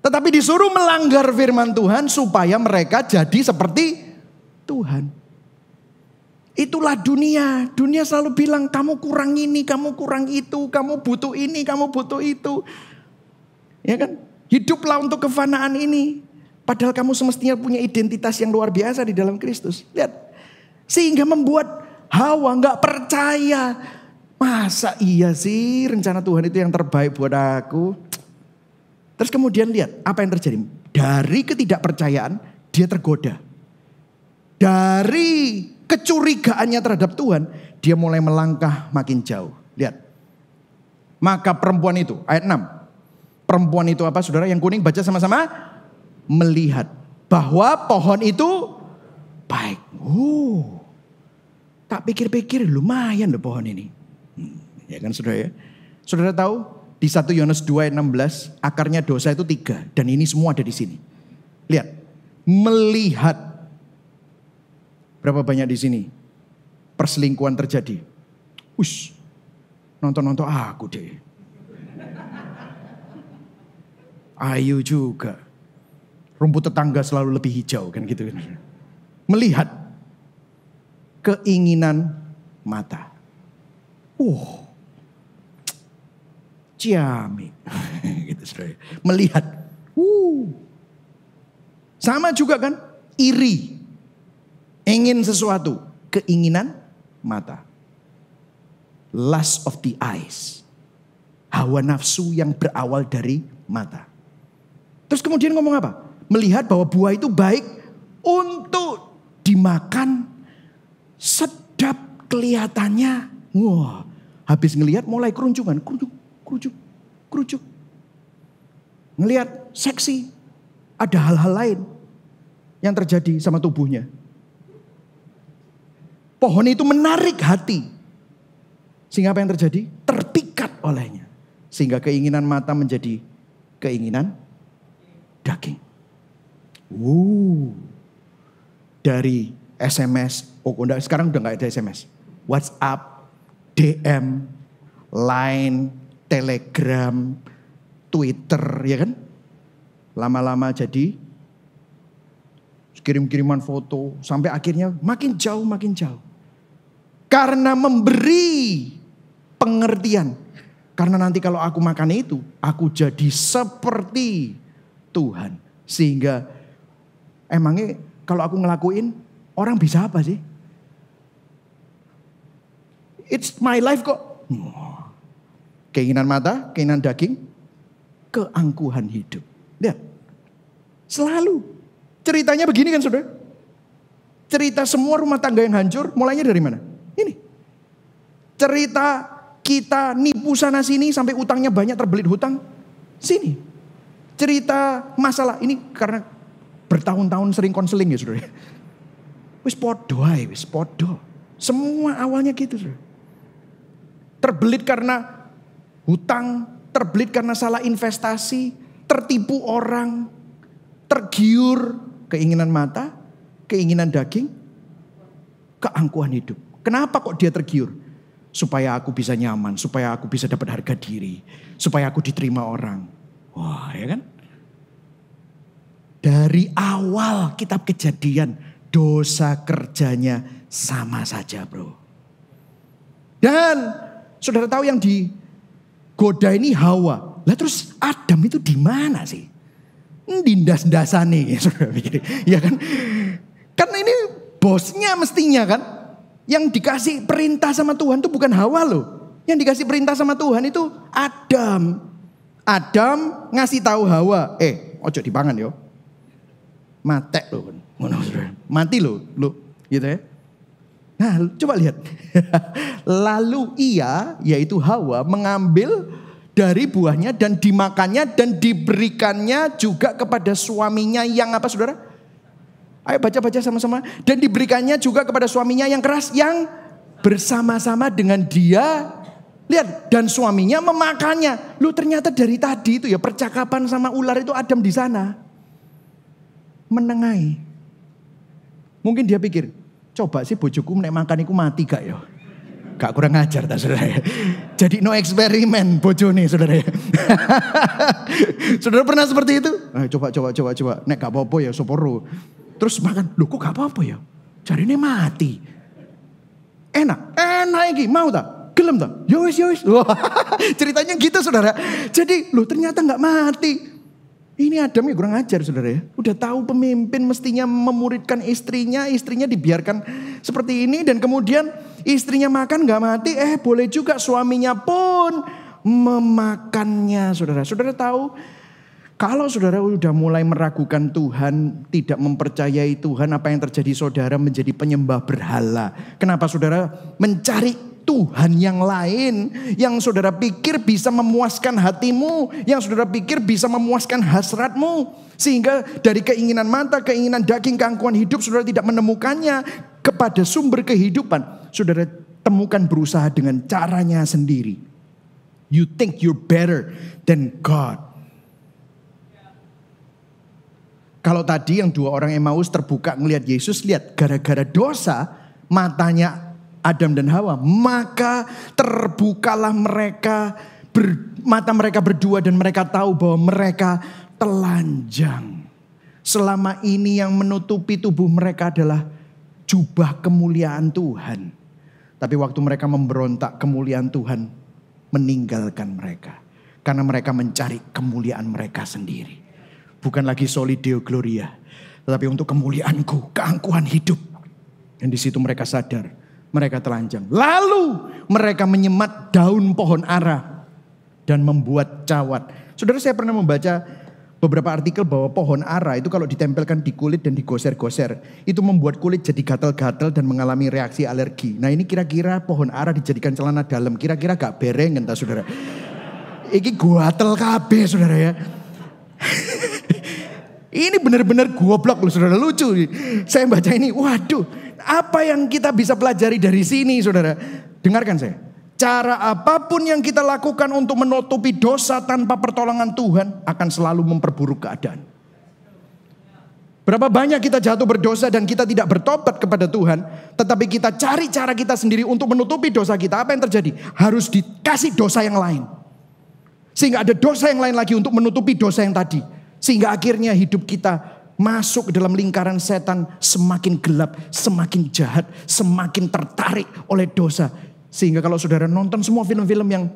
Tetapi disuruh melanggar firman Tuhan supaya mereka jadi seperti Tuhan. Itulah dunia. Dunia selalu bilang kamu kurang ini, kamu kurang itu, kamu butuh ini, kamu butuh itu. Ya kan? Hiduplah untuk kefanaan ini. Padahal kamu semestinya punya identitas yang luar biasa di dalam Kristus. Lihat. Sehingga membuat Hawa gak percaya. Masa iya sih rencana Tuhan itu yang terbaik buat aku. Terus kemudian lihat apa yang terjadi. Dari ketidakpercayaan dia tergoda. Dari kecurigaannya terhadap Tuhan, dia mulai melangkah makin jauh. Lihat. Maka perempuan itu, ayat 6. Perempuan itu apa saudara? Yang kuning baca sama-sama. Melihat bahwa pohon itu baik. Tak pikir-pikir lumayan loh pohon ini. Ya kan saudara ya. Saudara tahu? Di 1 Yohanes 2 ayat 16, akarnya dosa itu 3. Dan ini semua ada di sini. Lihat. Melihat. Berapa banyak di sini perselingkuhan terjadi? Nonton-nonton aku deh. Ayo juga. Rumput tetangga selalu lebih hijau kan gitu. Melihat. Keinginan mata. Ciamik. Gitu saudara. Melihat. Sama juga kan. Iri. Ingin sesuatu. Keinginan mata. Lust of the eyes. Hawa nafsu yang berawal dari mata. Terus kemudian ngomong apa? Melihat bahwa buah itu baik untuk dimakan. Sedap kelihatannya. Habis ngelihat mulai keruncukan. Kerucuk. Ngelihat seksi. Ada hal-hal lain yang terjadi sama tubuhnya. Pohon itu menarik hati. Sehingga apa yang terjadi? Terpikat olehnya. Sehingga keinginan mata menjadi keinginan daging. Dari SMS. Sekarang udah gak ada SMS. WhatsApp, DM, Line, Telegram, Twitter, ya kan? Lama-lama jadi kirim-kiriman foto sampai akhirnya makin jauh. Karena memberi pengertian. Karena nanti kalau aku makan itu, aku jadi seperti Tuhan. Sehingga emangnya kalau aku ngelakuin, orang bisa apa sih? It's my life kok. Keinginan mata, keinginan daging, keangkuhan hidup. Lihat. Selalu. Ceritanya begini kan saudara. Cerita semua rumah tangga yang hancur, mulainya dari mana? Ini. Cerita kita nipu sana sini sampai utangnya banyak terbelit hutang. Sini. Cerita masalah ini karena bertahun-tahun sering konseling ya saudara. Wis podo. Semua awalnya gitu saudara. Terbelit karena hutang, terbelit karena salah investasi, tertipu orang, tergiur keinginan mata, keinginan daging, keangkuhan hidup. Kenapa kok dia tergiur? Supaya aku bisa nyaman, supaya aku bisa dapat harga diri, supaya aku diterima orang. Wah, ya kan? Dari awal kitab Kejadian, dosa kerjanya sama saja, bro. Dan saudara tahu yang digoda ini Hawa. Lah terus Adam itu di mana sih? Dindas-dasane, saudara pikir. Ya kan? Karena ini bosnya mestinya kan. Yang dikasih perintah sama Tuhan itu bukan Hawa loh. Yang dikasih perintah sama Tuhan itu Adam. Adam ngasih tahu Hawa, ojo dipangan yo. Matek loh. Mati loh, gitu ya. Nah, coba lihat. Lalu ia, yaitu Hawa, mengambil dari buahnya dan dimakannya dan diberikannya juga kepada suaminya yang apa saudara? Ayo baca-baca sama-sama. Dan diberikannya juga kepada suaminya yang keras yang bersama-sama dengan dia. Lihat, dan suaminya memakannya. Lu ternyata dari tadi itu ya percakapan sama ular itu Adam di sana. Menengahi. Mungkin dia pikir, Coba sih bojoku nek makan iku mati gak ya? Gak kurang ajar tak saudara ya. Jadi no eksperimen bojone saudara ya. Saudara pernah seperti itu? Coba. Nek gak apa-apa ya soporo. Terus makan, loh kok gak apa-apa ya? Jarine mati. Enak iki, mau tak? Gelem tak? Ya wis. Ceritanya gitu saudara. Jadi loh ternyata gak mati. Ini Adam ya kurang ajar saudara ya. Udah tahu pemimpin mestinya memuridkan istrinya dibiarkan seperti ini. Dan kemudian istrinya makan gak mati, boleh juga suaminya pun memakannya saudara. Saudara tahu kalau saudara udah mulai meragukan Tuhan, tidak mempercayai Tuhan, apa yang terjadi saudara menjadi penyembah berhala. Kenapa saudara mencari Tuhan yang lain, yang saudara pikir bisa memuaskan hatimu, yang saudara pikir bisa memuaskan hasratmu. Sehingga dari keinginan mata, keinginan daging, keangkuhan hidup, saudara tidak menemukannya kepada sumber kehidupan. Saudara temukan berusaha dengan caranya sendiri. You think you're better than God. Kalau tadi yang 2 orang Emmaus terbuka ngelihat Yesus, lihat gara-gara dosa matanya Adam dan Hawa, maka terbukalah mata mereka berdua dan mereka tahu bahwa mereka telanjang. Selama ini yang menutupi tubuh mereka adalah jubah kemuliaan Tuhan. Tapi waktu mereka memberontak, kemuliaan Tuhan meninggalkan mereka. Karena mereka mencari kemuliaan mereka sendiri. Bukan lagi soli Deo Gloria, tetapi untuk kemuliaanku, keangkuhan hidup. Dan di situ mereka sadar, mereka telanjang. Lalu mereka menyemat daun pohon ara dan membuat cawat. Saudara, saya pernah membaca beberapa artikel bahwa pohon ara itu kalau ditempelkan di kulit dan digoser-goser, itu membuat kulit jadi gatal-gatal dan mengalami reaksi alergi. Nah ini kira-kira pohon ara dijadikan celana dalam, kira-kira gak bereng entah saudara. Iki gatal kabeh saudara ya. Ini benar-benar goblok loh saudara, lucu. Saya baca ini, waduh, apa yang kita bisa pelajari dari sini saudara? Dengarkan saya. Cara apapun yang kita lakukan untuk menutupi dosa tanpa pertolongan Tuhan akan selalu memperburuk keadaan. Berapa banyak kita jatuh berdosa dan kita tidak bertobat kepada Tuhan, tetapi kita cari cara kita sendiri untuk menutupi dosa kita. Apa yang terjadi? Harus dikasih dosa yang lain. Sehingga ada dosa yang lain lagi untuk menutupi dosa yang tadi. Sehingga akhirnya hidup kita masuk ke dalam lingkaran setan, semakin gelap, semakin jahat, semakin tertarik oleh dosa. Sehingga kalau saudara nonton semua film-film yang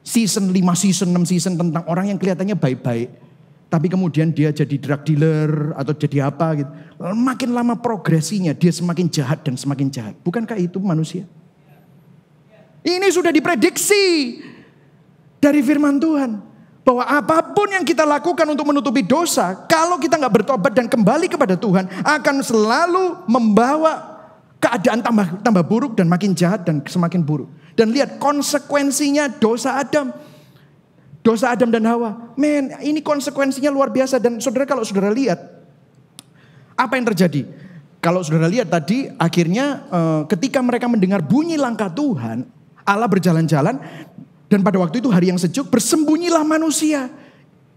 season 5, season 6, season tentang orang yang kelihatannya baik-baik. Tapi kemudian dia jadi drug dealer atau jadi apa gitu. Makin lama progresinya dia semakin jahat dan semakin jahat. Bukankah itu manusia? Ini sudah diprediksi dari firman Tuhan. Bahwa apapun yang kita lakukan untuk menutupi dosa, kalau kita gak bertobat dan kembali kepada Tuhan, akan selalu membawa keadaan tambah buruk dan makin jahat dan semakin buruk. Dan lihat konsekuensinya dosa Adam. Dosa Adam dan Hawa. Men, ini konsekuensinya luar biasa. Dan saudara, kalau saudara lihat, apa yang terjadi? Kalau saudara lihat tadi, akhirnya ketika mereka mendengar bunyi langkah Tuhan, Allah berjalan-jalan. Dan pada waktu itu hari yang sejuk, bersembunyilah manusia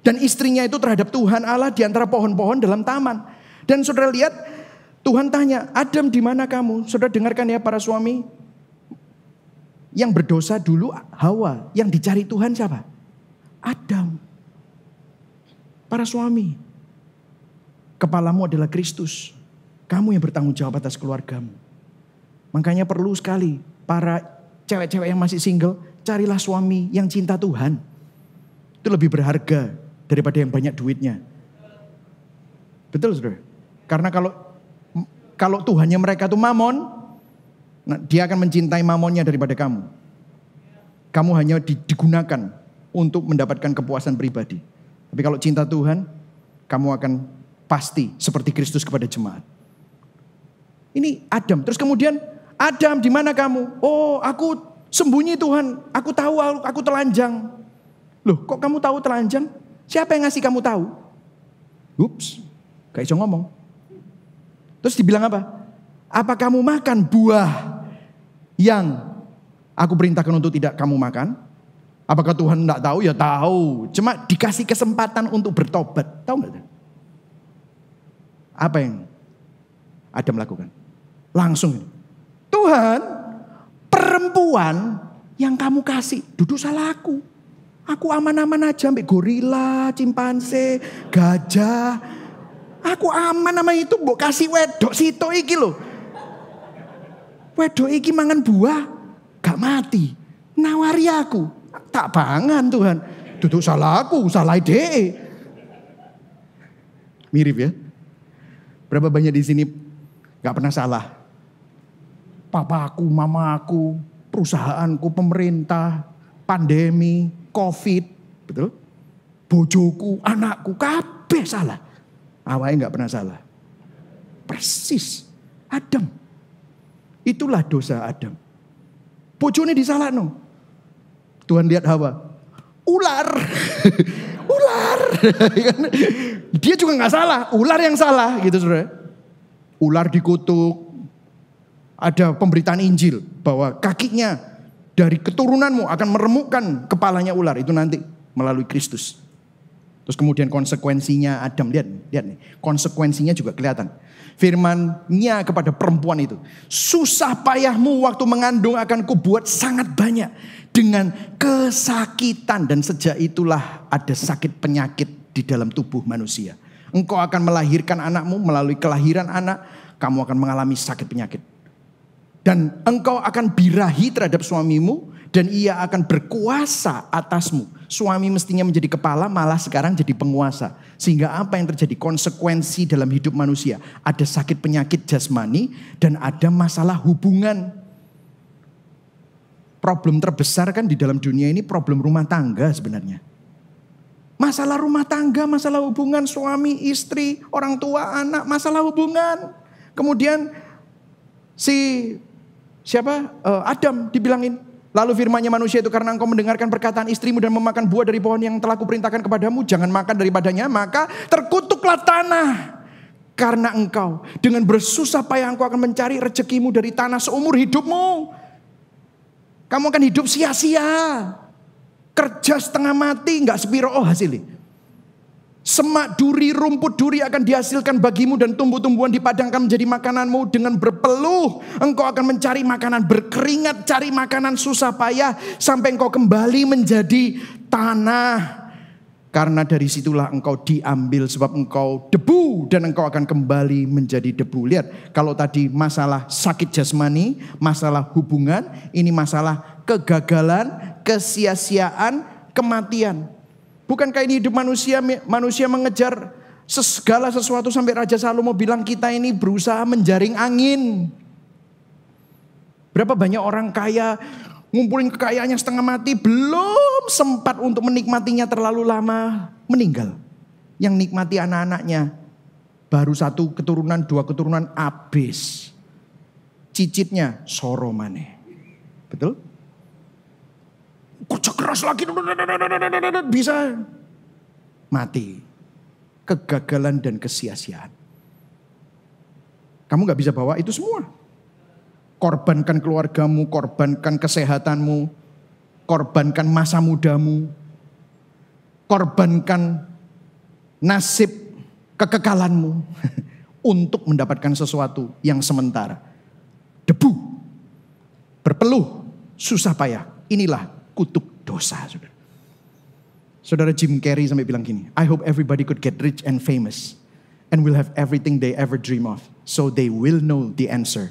dan istrinya itu terhadap Tuhan Allah di antara pohon-pohon dalam taman. Dan saudara lihat, Tuhan tanya, Adam di mana kamu? Saudara dengarkan ya para suami. Yang berdosa dulu Hawa, yang dicari Tuhan siapa? Adam. Para suami, kepalamu adalah Kristus. Kamu yang bertanggung jawab atas keluargamu. Makanya perlu sekali para cewek-cewek yang masih single, carilah suami yang cinta Tuhan. Itu lebih berharga daripada yang banyak duitnya. Betul saudara? Karena kalau Tuhannya mereka itu mamon, nah, dia akan mencintai mamonnya daripada kamu. Kamu hanya digunakan untuk mendapatkan kepuasan pribadi. Tapi kalau cinta Tuhan, kamu akan pasti seperti Kristus kepada jemaat. Ini Adam. Terus kemudian, Adam di mana kamu? Oh, aku sembunyi Tuhan. Aku tahu aku telanjang. Loh, kok kamu tahu telanjang? Siapa yang ngasih kamu tahu? Ups, gak bisa ngomong. Terus dibilang apa? Apa kamu makan buah yang aku perintahkan untuk tidak kamu makan? Apakah Tuhan tidak tahu? Ya tahu. Cuma dikasih kesempatan untuk bertobat. Tahu nggak? Apa yang Adam lakukan? Langsung. Tuhan, perempuan yang kamu kasih, duduk salah aku. Aku aman-aman aja sampai gorila, cimpanse, gajah. Aku aman sama itu, mbok kasih wedok sito iki lho. Wedok iki mangan buah, gak mati. Nawari aku, tak pangan Tuhan. Duduk salah aku, salah ide. Mirip ya. Berapa banyak di sini gak pernah salah. Papaku, mamaku, perusahaanku, pemerintah, pandemi, COVID, betul? Bojoku, anakku, kabeh salah. Awalnya gak pernah salah. Persis. Adam. Itulah dosa Adam. Bojone disalahno. Tuhan lihat Hawa. Ular. Ular. Dia juga gak salah. Ular yang salah gitu saudara. Ular dikutuk. Ada pemberitaan Injil bahwa kakinya dari keturunanmu akan meremukkan kepalanya ular. Itu nanti melalui Kristus. Terus kemudian konsekuensinya Adam. Lihat nih. Konsekuensinya juga kelihatan. Firman-Nya kepada perempuan itu. Susah payahmu waktu mengandung akan kubuat sangat banyak. Dengan kesakitan. Dan sejak itulah ada sakit penyakit di dalam tubuh manusia. Engkau akan melahirkan anakmu. Melalui kelahiran anak. Kamu akan mengalami sakit penyakit. Dan engkau akan birahi terhadap suamimu. Dan ia akan berkuasa atasmu. Suami mestinya menjadi kepala, malah sekarang jadi penguasa. Sehingga apa yang terjadi? Konsekuensi dalam hidup manusia. Ada sakit penyakit jasmani dan ada masalah hubungan. Problem terbesar kan di dalam dunia ini problem rumah tangga sebenarnya. Masalah rumah tangga, masalah hubungan suami, istri, orang tua, anak, masalah hubungan. Kemudian Adam dibilangin. Lalu firman-Nya manusia itu, karena engkau mendengarkan perkataan istrimu dan memakan buah dari pohon yang telah kuperintahkan kepadamu, jangan makan daripadanya, maka terkutuklah tanah. Karena engkau dengan bersusah payah engkau akan mencari rezekimu dari tanah seumur hidupmu. Kamu akan hidup sia-sia. Kerja setengah mati, gak sepiro hasilnya. Semak duri, rumput duri akan dihasilkan bagimu dan tumbuh-tumbuhan di padang akan menjadi makananmu. Dengan berpeluh engkau akan mencari makanan, berkeringat cari makanan susah payah sampai engkau kembali menjadi tanah. Karena dari situlah engkau diambil sebab engkau debu dan engkau akan kembali menjadi debu. Lihat, kalau tadi masalah sakit jasmani, masalah hubungan, ini masalah kegagalan, kesia-siaan, kematian. Bukankah ini hidup manusia mengejar segala sesuatu sampai Raja Salomo bilang kita ini berusaha menjaring angin. Berapa banyak orang kaya ngumpulin kekayaannya setengah mati, belum sempat untuk menikmatinya terlalu lama, meninggal. Yang nikmati anak-anaknya baru 1 keturunan, 2 keturunan habis. Cicitnya soro maneh. Betul? Kerja keras lagi bisa mati. Kegagalan dan kesia-siaan. Kamu gak bisa bawa itu semua. Korbankan keluargamu, korbankan kesehatanmu, korbankan masa mudamu, korbankan nasib kekekalanmu untuk mendapatkan sesuatu yang sementara. Debu, berpeluh, susah payah. Inilah kutuk dosa, saudara. Saudara Jim Carrey sampai bilang gini, I hope everybody could get rich and famous and will have everything they ever dream of, so they will know the answer,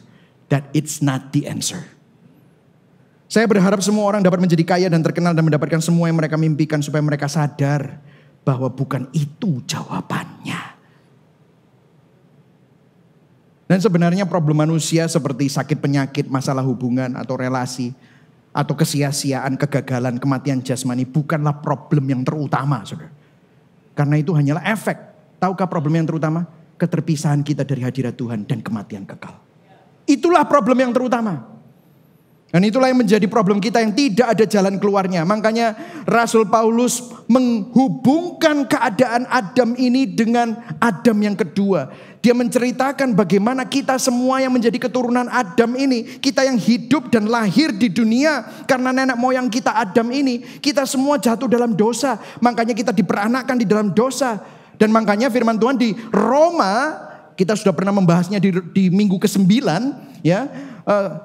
that it's not the answer. Saya berharap semua orang dapat menjadi kaya dan terkenal dan mendapatkan semua yang mereka mimpikan supaya mereka sadar bahwa bukan itu jawabannya. Dan sebenarnya problem manusia seperti sakit penyakit, masalah hubungan atau relasi, atau kesia-siaan, kegagalan, kematian jasmani bukanlah problem yang terutama, saudara. Karena itu hanyalah efek. Tahukah problem yang terutama? Keterpisahan kita dari hadirat Tuhan dan kematian kekal. Itulah problem yang terutama. Dan itulah yang menjadi problem kita yang tidak ada jalan keluarnya. Makanya Rasul Paulus menghubungkan keadaan Adam ini dengan Adam yang kedua. Dia menceritakan bagaimana kita semua yang menjadi keturunan Adam ini, kita yang hidup dan lahir di dunia karena nenek moyang kita Adam ini, kita semua jatuh dalam dosa. Makanya kita diperanakkan di dalam dosa. Dan makanya firman Tuhan di Roma kita sudah pernah membahasnya di minggu ke-9 ya.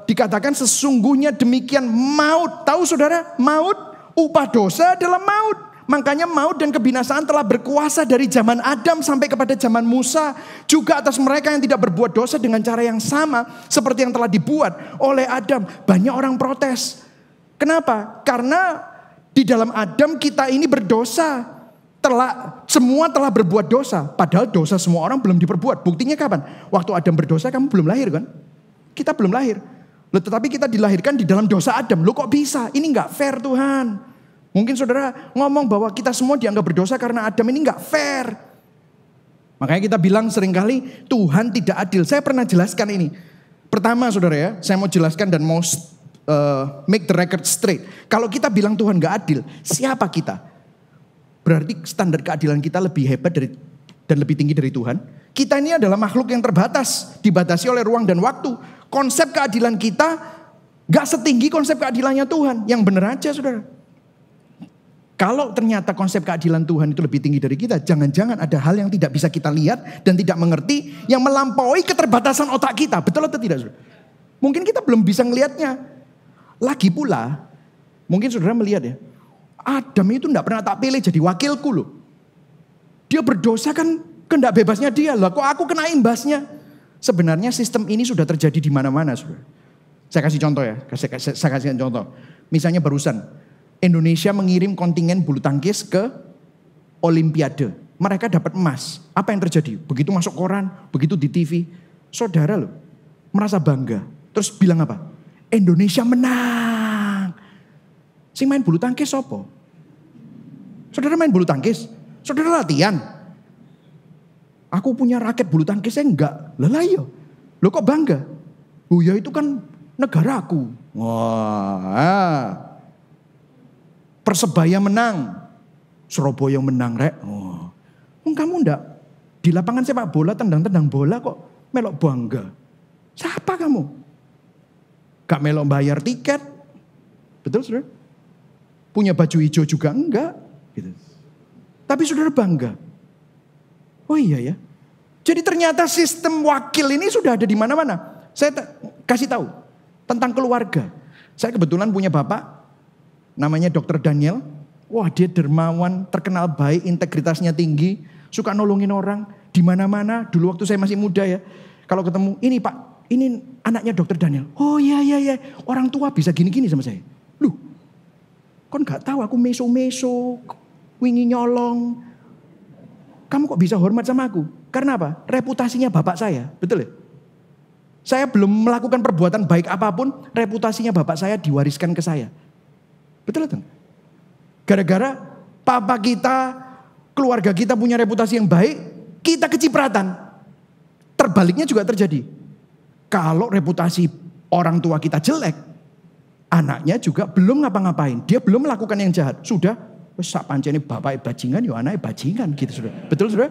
Dikatakan sesungguhnya demikian maut. Tahu saudara, maut, upah dosa adalah maut. Makanya maut dan kebinasaan telah berkuasa dari zaman Adam sampai kepada zaman Musa. Juga atas mereka yang tidak berbuat dosa dengan cara yang sama seperti yang telah dibuat oleh Adam. Banyak orang protes. Kenapa? Karena di dalam Adam kita ini berdosa. Semua telah berbuat dosa. Padahal dosa semua orang belum diperbuat. Buktinya kapan? Waktu Adam berdosa kamu belum lahir kan? Kita belum lahir. Tetapi kita dilahirkan di dalam dosa Adam. Loh kok bisa? Ini gak fair Tuhan. Mungkin saudara ngomong bahwa kita semua dianggap berdosa karena Adam, ini gak fair. Makanya kita bilang seringkali Tuhan tidak adil. Saya pernah jelaskan ini. Pertama saudara ya, saya mau jelaskan dan mau make the record straight. Kalau kita bilang Tuhan gak adil, siapa kita? Berarti standar keadilan kita lebih hebat dan lebih tinggi dari Tuhan. Kita ini adalah makhluk yang terbatas, dibatasi oleh ruang dan waktu. Konsep keadilan kita gak setinggi konsep keadilannya Tuhan. Yang benar aja saudara. Kalau ternyata konsep keadilan Tuhan itu lebih tinggi dari kita, jangan-jangan ada hal yang tidak bisa kita lihat dan tidak mengerti yang melampaui keterbatasan otak kita. Betul atau tidak saudara? Mungkin kita belum bisa ngelihatnya. Lagi pula, mungkin saudara melihat ya, Adam itu tidak pernah tak pilih jadi wakilku loh. Dia berdosa kan kehendak bebasnya dia. Lah kok aku kena imbasnya? Sebenarnya sistem ini sudah terjadi di mana-mana saudara. Saya kasih contoh ya, saya kasih contoh. Misalnya barusan Indonesia mengirim kontingen bulu tangkis ke Olimpiade. Mereka dapat emas. Apa yang terjadi? Begitu masuk koran, begitu di TV. Saudara loh, merasa bangga. Terus bilang apa? Indonesia menang. Sing main bulu tangkis apa? Saudara main bulu tangkis? Saudara latihan? Aku punya raket bulu tangkisnya enggak. Lah iya. Loh kok bangga? Oh ya itu kan negaraku. Wah. Persebaya menang, Surabaya menang rek. Oh, kamu ndak di lapangan sepak bola tendang-tendang bola kok melok bangga. Siapa kamu? Gak melok bayar tiket, betul saudara? Punya baju hijau juga enggak, gitu. Tapi saudara bangga. Oh iya ya. Jadi ternyata sistem wakil ini sudah ada di mana-mana. Saya kasih tahu tentang keluarga. Saya kebetulan punya bapak. Namanya Dr. Daniel. Wah dia dermawan, terkenal baik, integritasnya tinggi. Suka nolongin orang di mana-mana. Dulu waktu saya masih muda ya. Kalau ketemu, ini Pak, ini anaknya Dr. Daniel. Oh iya. Orang tua bisa gini-gini sama saya. Loh, kon gak tahu aku meso-meso, wingi nyolong. Kamu kok bisa hormat sama aku? Karena apa? Reputasinya bapak saya. Betul ya? Saya belum melakukan perbuatan baik apapun, reputasinya bapak saya diwariskan ke saya. Betul atau enggak? Gara-gara papa kita, keluarga kita punya reputasi yang baik, kita kecipratan. Terbaliknya juga terjadi. Kalau reputasi orang tua kita jelek, anaknya juga belum ngapa-ngapain. Dia belum melakukan yang jahat. Sudah, sak pancene bapak bajingan, ya anaknya bajingan gitu sudah. Betul sudah?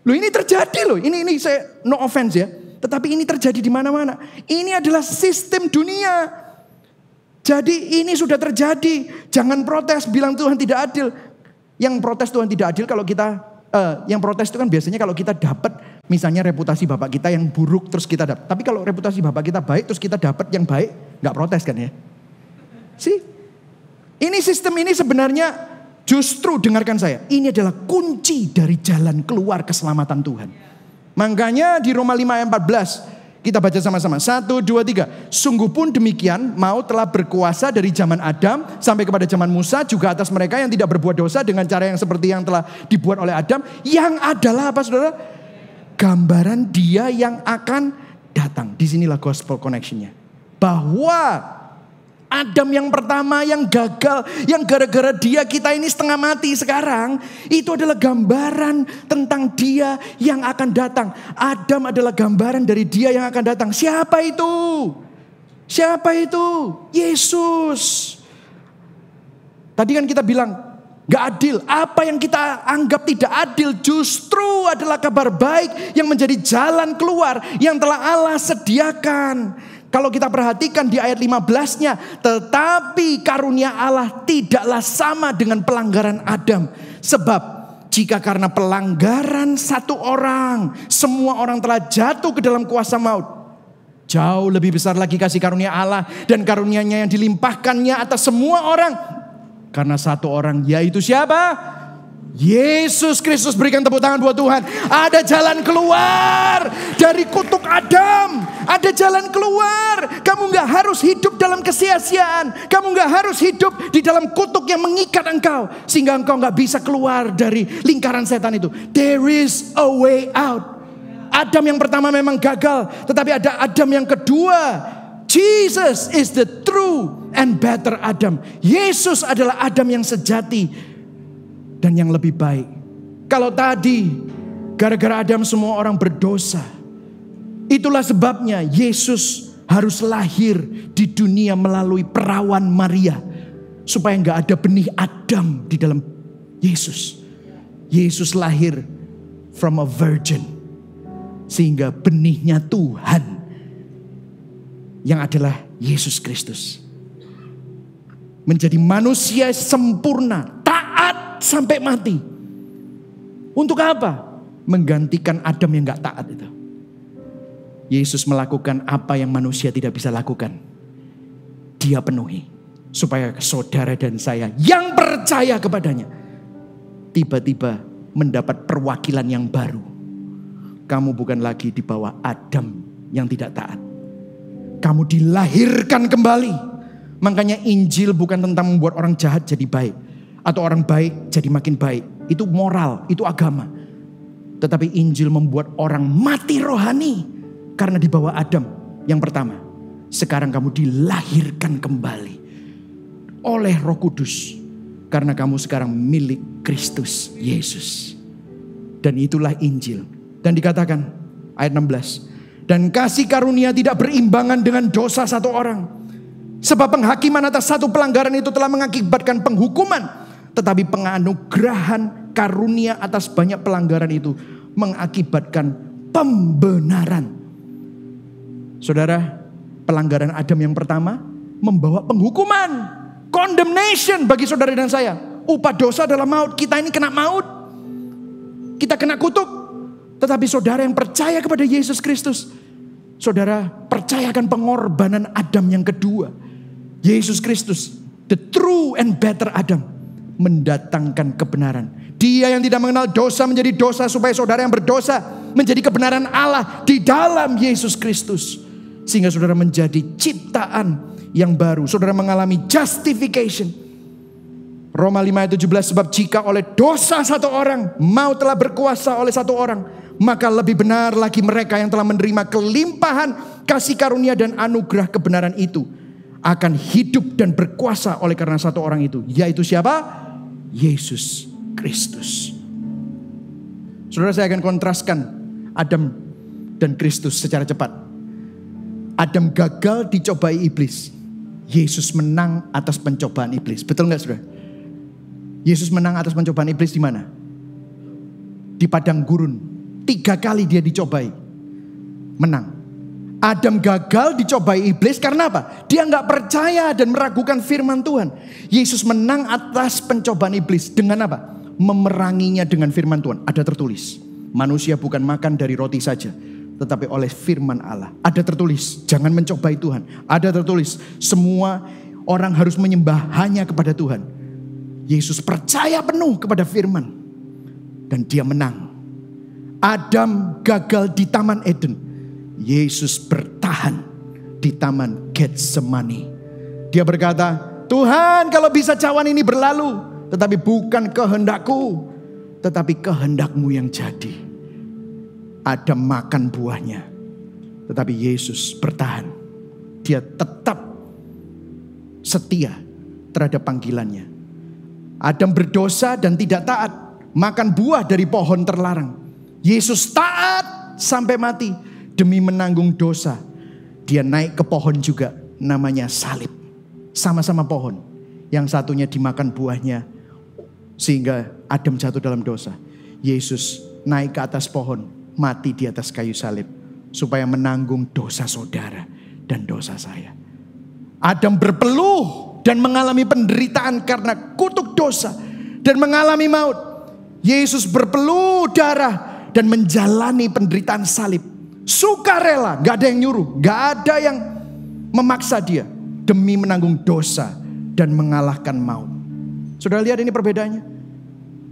Loh ini terjadi loh. Ini saya no offense ya. Tetapi ini terjadi di mana-mana. Ini adalah sistem dunia. Jadi ini sudah terjadi. Jangan protes bilang Tuhan tidak adil. Yang protes Tuhan tidak adil kalau kita, yang protes itu kan biasanya kalau kita dapat misalnya reputasi bapak kita yang buruk terus kita dapat. Tapi kalau reputasi bapak kita baik terus kita dapat yang baik, nggak protes kan ya? Ini sistem ini sebenarnya justru dengarkan saya. Ini adalah kunci dari jalan keluar keselamatan Tuhan. Makanya di Roma 5 ayat 14. Kita baca sama-sama. 1, 2, 3. Sungguh pun demikian maut telah berkuasa dari zaman Adam sampai kepada zaman Musa juga atas mereka yang tidak berbuat dosa dengan cara yang seperti yang telah dibuat oleh Adam. Yang adalah apa saudara? Gambaran dia yang akan datang. Disinilah gospel connectionnya. Bahwa Adam yang pertama yang gagal, yang gara-gara dia kita ini setengah mati sekarang, itu adalah gambaran tentang dia yang akan datang. Adam adalah gambaran dari dia yang akan datang. Siapa itu? Siapa itu? Yesus. Tadi kan kita bilang gak adil. Apa yang kita anggap tidak adil justru adalah kabar baik yang menjadi jalan keluar yang telah Allah sediakan. Kalau kita perhatikan di ayat 15-nya, tetapi karunia Allah tidaklah sama dengan pelanggaran Adam. Sebab Jika karena pelanggaran satu orang, semua orang telah jatuh ke dalam kuasa maut, jauh lebih besar lagi kasih karunia Allah dan karunia-Nya yang dilimpahkannya atas semua orang. Karena satu orang, yaitu siapa? Yesus Kristus. Berikan tepuk tangan buat Tuhan. Ada jalan keluar dari kutuk Adam. Ada jalan keluar. Kamu gak harus hidup dalam kesia-siaan. Kamu gak harus hidup di dalam kutuk yang mengikat engkau, sehingga engkau gak bisa keluar dari lingkaran setan itu. There is a way out. Adam yang pertama memang gagal, tetapi ada Adam yang kedua. Jesus is the true and better Adam. Yesus adalah Adam yang sejati dan yang lebih baik. Kalau tadi gara-gara Adam semua orang berdosa, itulah sebabnya Yesus harus lahir di dunia melalui perawan Maria, supaya gak ada benih Adam di dalam Yesus. Yesus lahir from a virgin, sehingga benihnya Tuhan yang adalah Yesus Kristus menjadi manusia sempurna, taat sampai mati. Untuk apa? Menggantikan Adam yang gak taat itu. Yesus melakukan apa yang manusia tidak bisa lakukan. Dia penuhi supaya saudara dan saya yang percaya kepadanya tiba-tiba mendapat perwakilan yang baru. Kamu bukan lagi di bawah Adam yang tidak taat. Kamu dilahirkan kembali. Makanya Injil bukan tentang membuat orang jahat jadi baik, atau orang baik jadi makin baik. Itu moral, itu agama. Tetapi Injil membuat orang mati rohani karena di bawah Adam yang pertama. Sekarang kamu dilahirkan kembali oleh Roh Kudus, karena kamu sekarang milik Kristus Yesus. Dan itulah Injil. Dan dikatakan ayat 16, dan kasih karunia tidak berimbangan dengan dosa satu orang. Sebab penghakiman atas satu pelanggaran itu telah mengakibatkan penghukuman. Tetapi penganugerahan karunia atas banyak pelanggaran itu mengakibatkan pembenaran. Saudara, pelanggaran Adam yang pertama membawa penghukuman, condemnation bagi saudara dan saya. Upah dosa adalah maut. Kita ini kena maut. Kita kena kutuk. Tetapi saudara yang percaya kepada Yesus Kristus, saudara percayakan pengorbanan Adam yang kedua. Yesus Kristus, the true and better Adam, mendatangkan kebenaran. Dia yang tidak mengenal dosa menjadi dosa, supaya saudara yang berdosa menjadi kebenaran Allah di dalam Yesus Kristus. Sehingga saudara menjadi ciptaan yang baru. Saudara mengalami justification. Roma 5 ayat 17, sebab jika oleh dosa satu orang maut telah berkuasa oleh satu orang, maka lebih benar lagi mereka yang telah menerima kelimpahan kasih karunia dan anugerah kebenaran itu akan hidup dan berkuasa oleh karena satu orang itu, yaitu siapa? Yesus Kristus. Saudara, saya akan kontraskan Adam dan Kristus secara cepat. Adam gagal dicobai iblis. Yesus menang atas pencobaan iblis. Betul gak saudara? Yesus menang atas pencobaan iblis di mana? Di padang gurun. 3 kali dia dicobai. Menang. Adam gagal dicobai iblis karena apa? Dia gak percaya dan meragukan firman Tuhan. Yesus menang atas pencobaan iblis. Dengan apa? Memeranginya dengan firman Tuhan. Ada tertulis, manusia bukan makan dari roti saja, tetapi oleh firman Allah. Ada tertulis, jangan mencobai Tuhan. Ada tertulis, semua orang harus menyembah hanya kepada Tuhan. Yesus percaya penuh kepada firman. Dan dia menang. Adam gagal di Taman Eden. Yesus bertahan di Taman Getsemani. Dia berkata, Tuhan kalau bisa cawan ini berlalu, tetapi bukan kehendakku, tetapi kehendakmu yang jadi. Adam makan buahnya, tetapi Yesus bertahan. Dia tetap setia terhadap panggilannya. Adam berdosa dan tidak taat, makan buah dari pohon terlarang. Yesus taat sampai mati demi menanggung dosa. Dia naik ke pohon juga, namanya salib. Sama-sama pohon. Yang satunya dimakan buahnya sehingga Adam jatuh dalam dosa. Yesus naik ke atas pohon, mati di atas kayu salib supaya menanggung dosa saudara dan dosa saya. Adam berpeluh dan mengalami penderitaan karena kutuk dosa dan mengalami maut. Yesus berpeluh darah dan menjalani penderitaan salib. Sukarela, gak ada yang nyuruh, gak ada yang memaksa dia. Demi menanggung dosa dan mengalahkan maut. Saudara lihat ini perbedaannya.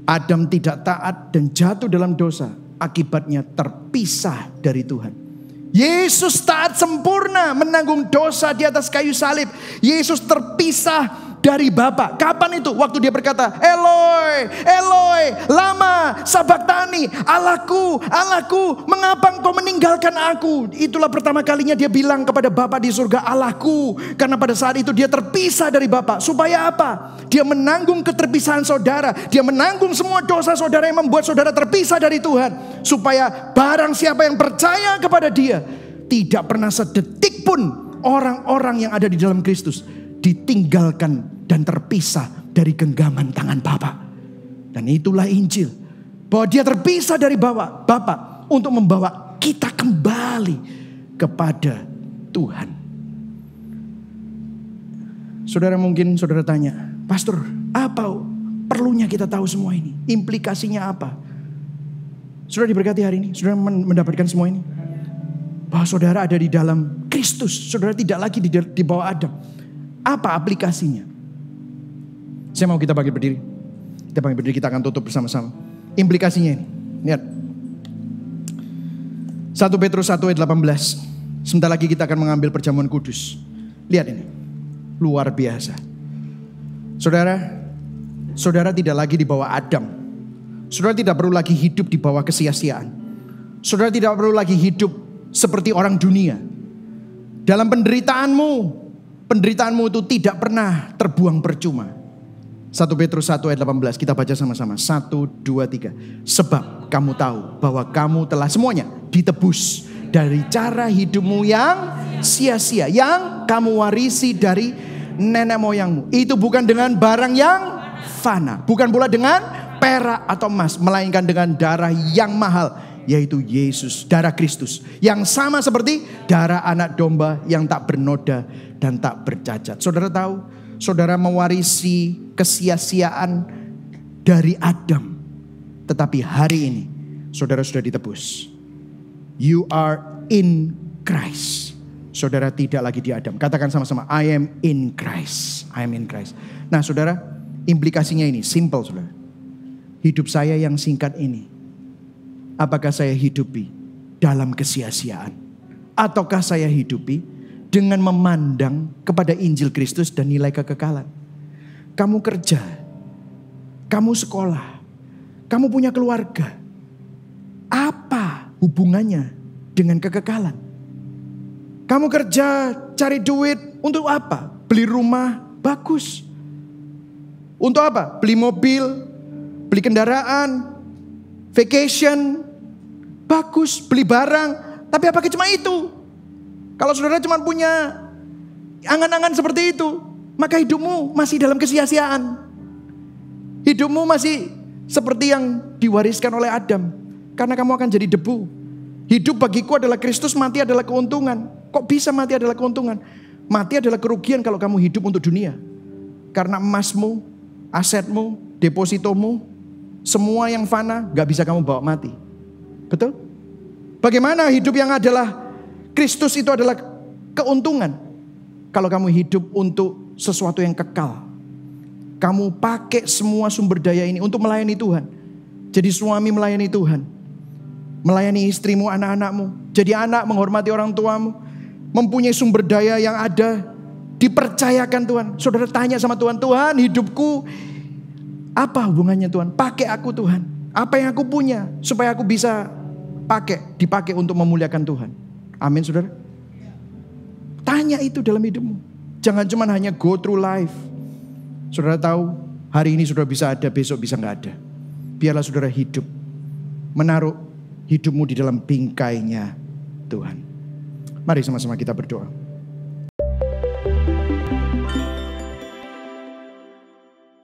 Adam tidak taat dan jatuh dalam dosa. Akibatnya terpisah dari Tuhan. Yesus taat sempurna menanggung dosa di atas kayu salib. Yesus terpisah dari Bapa. Kapan itu? Waktu dia berkata, Eloi, Eloi, lama sabachthani, Allahku, Allahku, mengapa engkau meninggalkan aku? Itulah pertama kalinya dia bilang kepada Bapa di surga, Allahku. Karena pada saat itu dia terpisah dari Bapa. Supaya apa? Dia menanggung keterpisahan saudara. Dia menanggung semua dosa saudara yang membuat saudara terpisah dari Tuhan. Supaya barang siapa yang percaya kepada dia, tidak pernah sedetik pun orang-orang yang ada di dalam Kristus ditinggalkan dan terpisah dari genggaman tangan Bapa. Dan itulah Injil. Bahwa dia terpisah dari Bapa untuk membawa kita kembali kepada Tuhan. Saudara mungkin saudara tanya, Pastor, apa perlunya kita tahu semua ini? Implikasinya apa? Saudara diberkati hari ini, saudara mendapatkan semua ini. Bahwa saudara ada di dalam Kristus, saudara tidak lagi di bawah Adam. Apa aplikasinya? Saya mau kita bagi berdiri. Kita bagi berdiri, kita akan tutup bersama-sama. Implikasinya ini. Lihat. 1 Petrus 1 ayat 18. Sebentar lagi kita akan mengambil perjamuan kudus. Lihat ini. Luar biasa. Saudara tidak lagi di bawah Adam. Saudara tidak perlu lagi hidup di bawah kesia-siaan. Saudara tidak perlu lagi hidup seperti orang dunia. Dalam penderitaanmu itu tidak pernah terbuang percuma. 1 Petrus 1 ayat 18 kita baca sama-sama. 1, 2, 3. Sebab kamu tahu bahwa kamu telah semuanya ditebus dari cara hidupmu yang sia-sia, yang kamu warisi dari nenek moyangmu. Itu bukan dengan barang yang fana, bukan pula dengan perak atau emas, melainkan dengan darah yang mahal, yaitu Yesus, darah Kristus, yang sama seperti darah anak domba yang tak bernoda dan tak bercacat. Saudara tahu, saudara mewarisi kesia-siaan dari Adam. Tetapi hari ini, saudara sudah ditebus. You are in Christ. Saudara tidak lagi di Adam. Katakan sama-sama, I am in Christ. I am in Christ. Nah saudara, implikasinya ini, simple saudara. Hidup saya yang singkat ini, apakah saya hidupi dalam kesia-siaan? Ataukah saya hidupi dengan memandang kepada Injil Kristus dan nilai kekekalan? Kamu kerja, kamu sekolah, kamu punya keluarga. Apa hubungannya dengan kekekalan? Kamu kerja, cari duit, untuk apa? Beli rumah, bagus. Untuk apa? Beli mobil, beli kendaraan, vacation, bagus, beli barang. Tapi apakah cuma itu? Kalau saudara cuma punya angan-angan seperti itu, maka hidupmu masih dalam kesia-siaan. Hidupmu masih seperti yang diwariskan oleh Adam. Karena kamu akan jadi debu. Hidup bagiku adalah Kristus, mati adalah keuntungan. Kok bisa mati adalah keuntungan? Mati adalah kerugian kalau kamu hidup untuk dunia. Karena emasmu, asetmu, depositomu, semua yang fana gak bisa kamu bawa mati. Betul? Bagaimana hidup yang adalah Kristus itu adalah keuntungan? Kalau kamu hidup untuk sesuatu yang kekal. Kamu pakai semua sumber daya ini untuk melayani Tuhan. Jadi suami melayani Tuhan. Melayani istrimu, anak-anakmu. Jadi anak menghormati orang tuamu. Mempunyai sumber daya yang ada. Dipercayakan Tuhan. Saudara tanya sama Tuhan, Tuhan hidupku apa hubungannya Tuhan? Pakai aku Tuhan. Apa yang aku punya supaya aku bisa dipakai untuk memuliakan Tuhan. Amin saudara. Tanya itu dalam hidupmu. Jangan cuma hanya go through life. Saudara tahu hari ini saudara bisa ada, besok bisa gak ada. Biarlah saudara hidup. Menaruh hidupmu di dalam bingkainya Tuhan. Mari sama-sama kita berdoa.